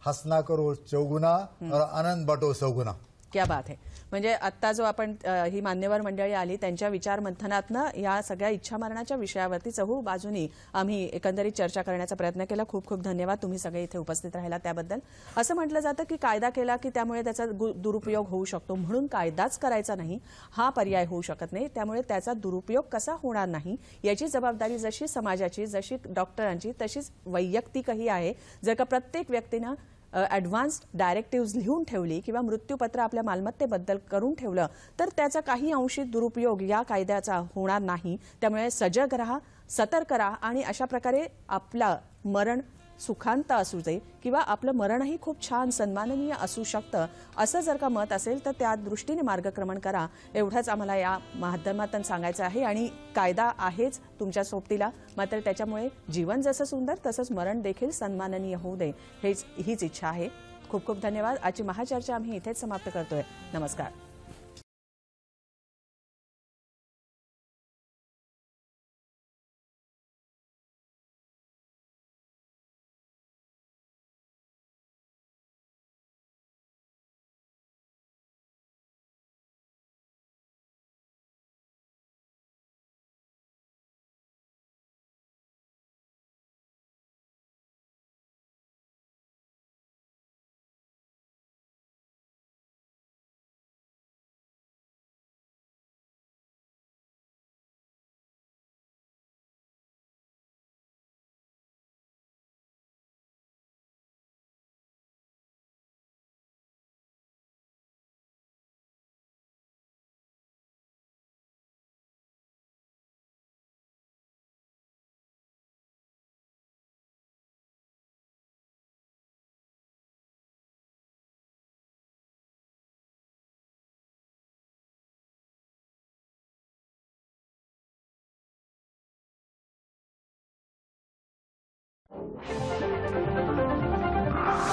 हसना करो चौगुना और आनंद बाटो सौगुना. क्या बात है. म्हणजे आत्ता जो आपण ही मान्यवर मंडळी आली त्यांच्या विचार मंथनातनं या सगळ्या इच्छा मरणाच्या विषयावरती चहू बाजूनी आम्ही एकंदरीत चर्चा करण्याचा प्रयत्न केला. खूप खूप धन्यवाद तुम्ही सगळे इथे उपस्थित राहिला त्याबद्दल. असं म्हटलं जातं की कायदा केला की त्यामुळे त्याचा दुरुपयोग होऊ शकतो, म्हणून कायदाच करायचा नाही हा पर्याय होऊ शकत नाही. त्यामुळे त्याचा दुरुपयोग कसा होणार नाही याची जबाबदारी जशी समाजाची, जशी डॉक्टरांची, तशीच वैयक्तिकही आहे. जर का प्रत्येक व्यक्तीनं ॲडव्हान्स्ड डायरेक्टिव्ह लिहून ठेवली किंवा मृत्यूपत्र आपल्या मालमत्तेबद्दल करून ठेवलं तर त्याचा काही अंशी दुरुपयोग या कायद्याचा होणार नाही. त्यामुळे सजग राहा, सतर्क राहा आणि अशा प्रकारे आपलं मरण सुखांत असू दे किंवा आपलं मरणही खूप छान सन्माननीय असू शकतं असं जर का मत असेल तर त्या दृष्टीने मार्गक्रमण करा, एवढंच आम्हाला या माध्यमातून सांगायचं आहे. आणि कायदा आहेच तुमच्या सोबतीला, मात्र त्याच्यामुळे जीवन जसं सुंदर तसंच मरण देखील सन्माननीय होऊ दे हीच इच्छा आहे. खूप खूप धन्यवाद. आजची महाचर्चा आम्ही इथेच समाप्त करतोय. नमस्कार.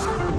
Thank you.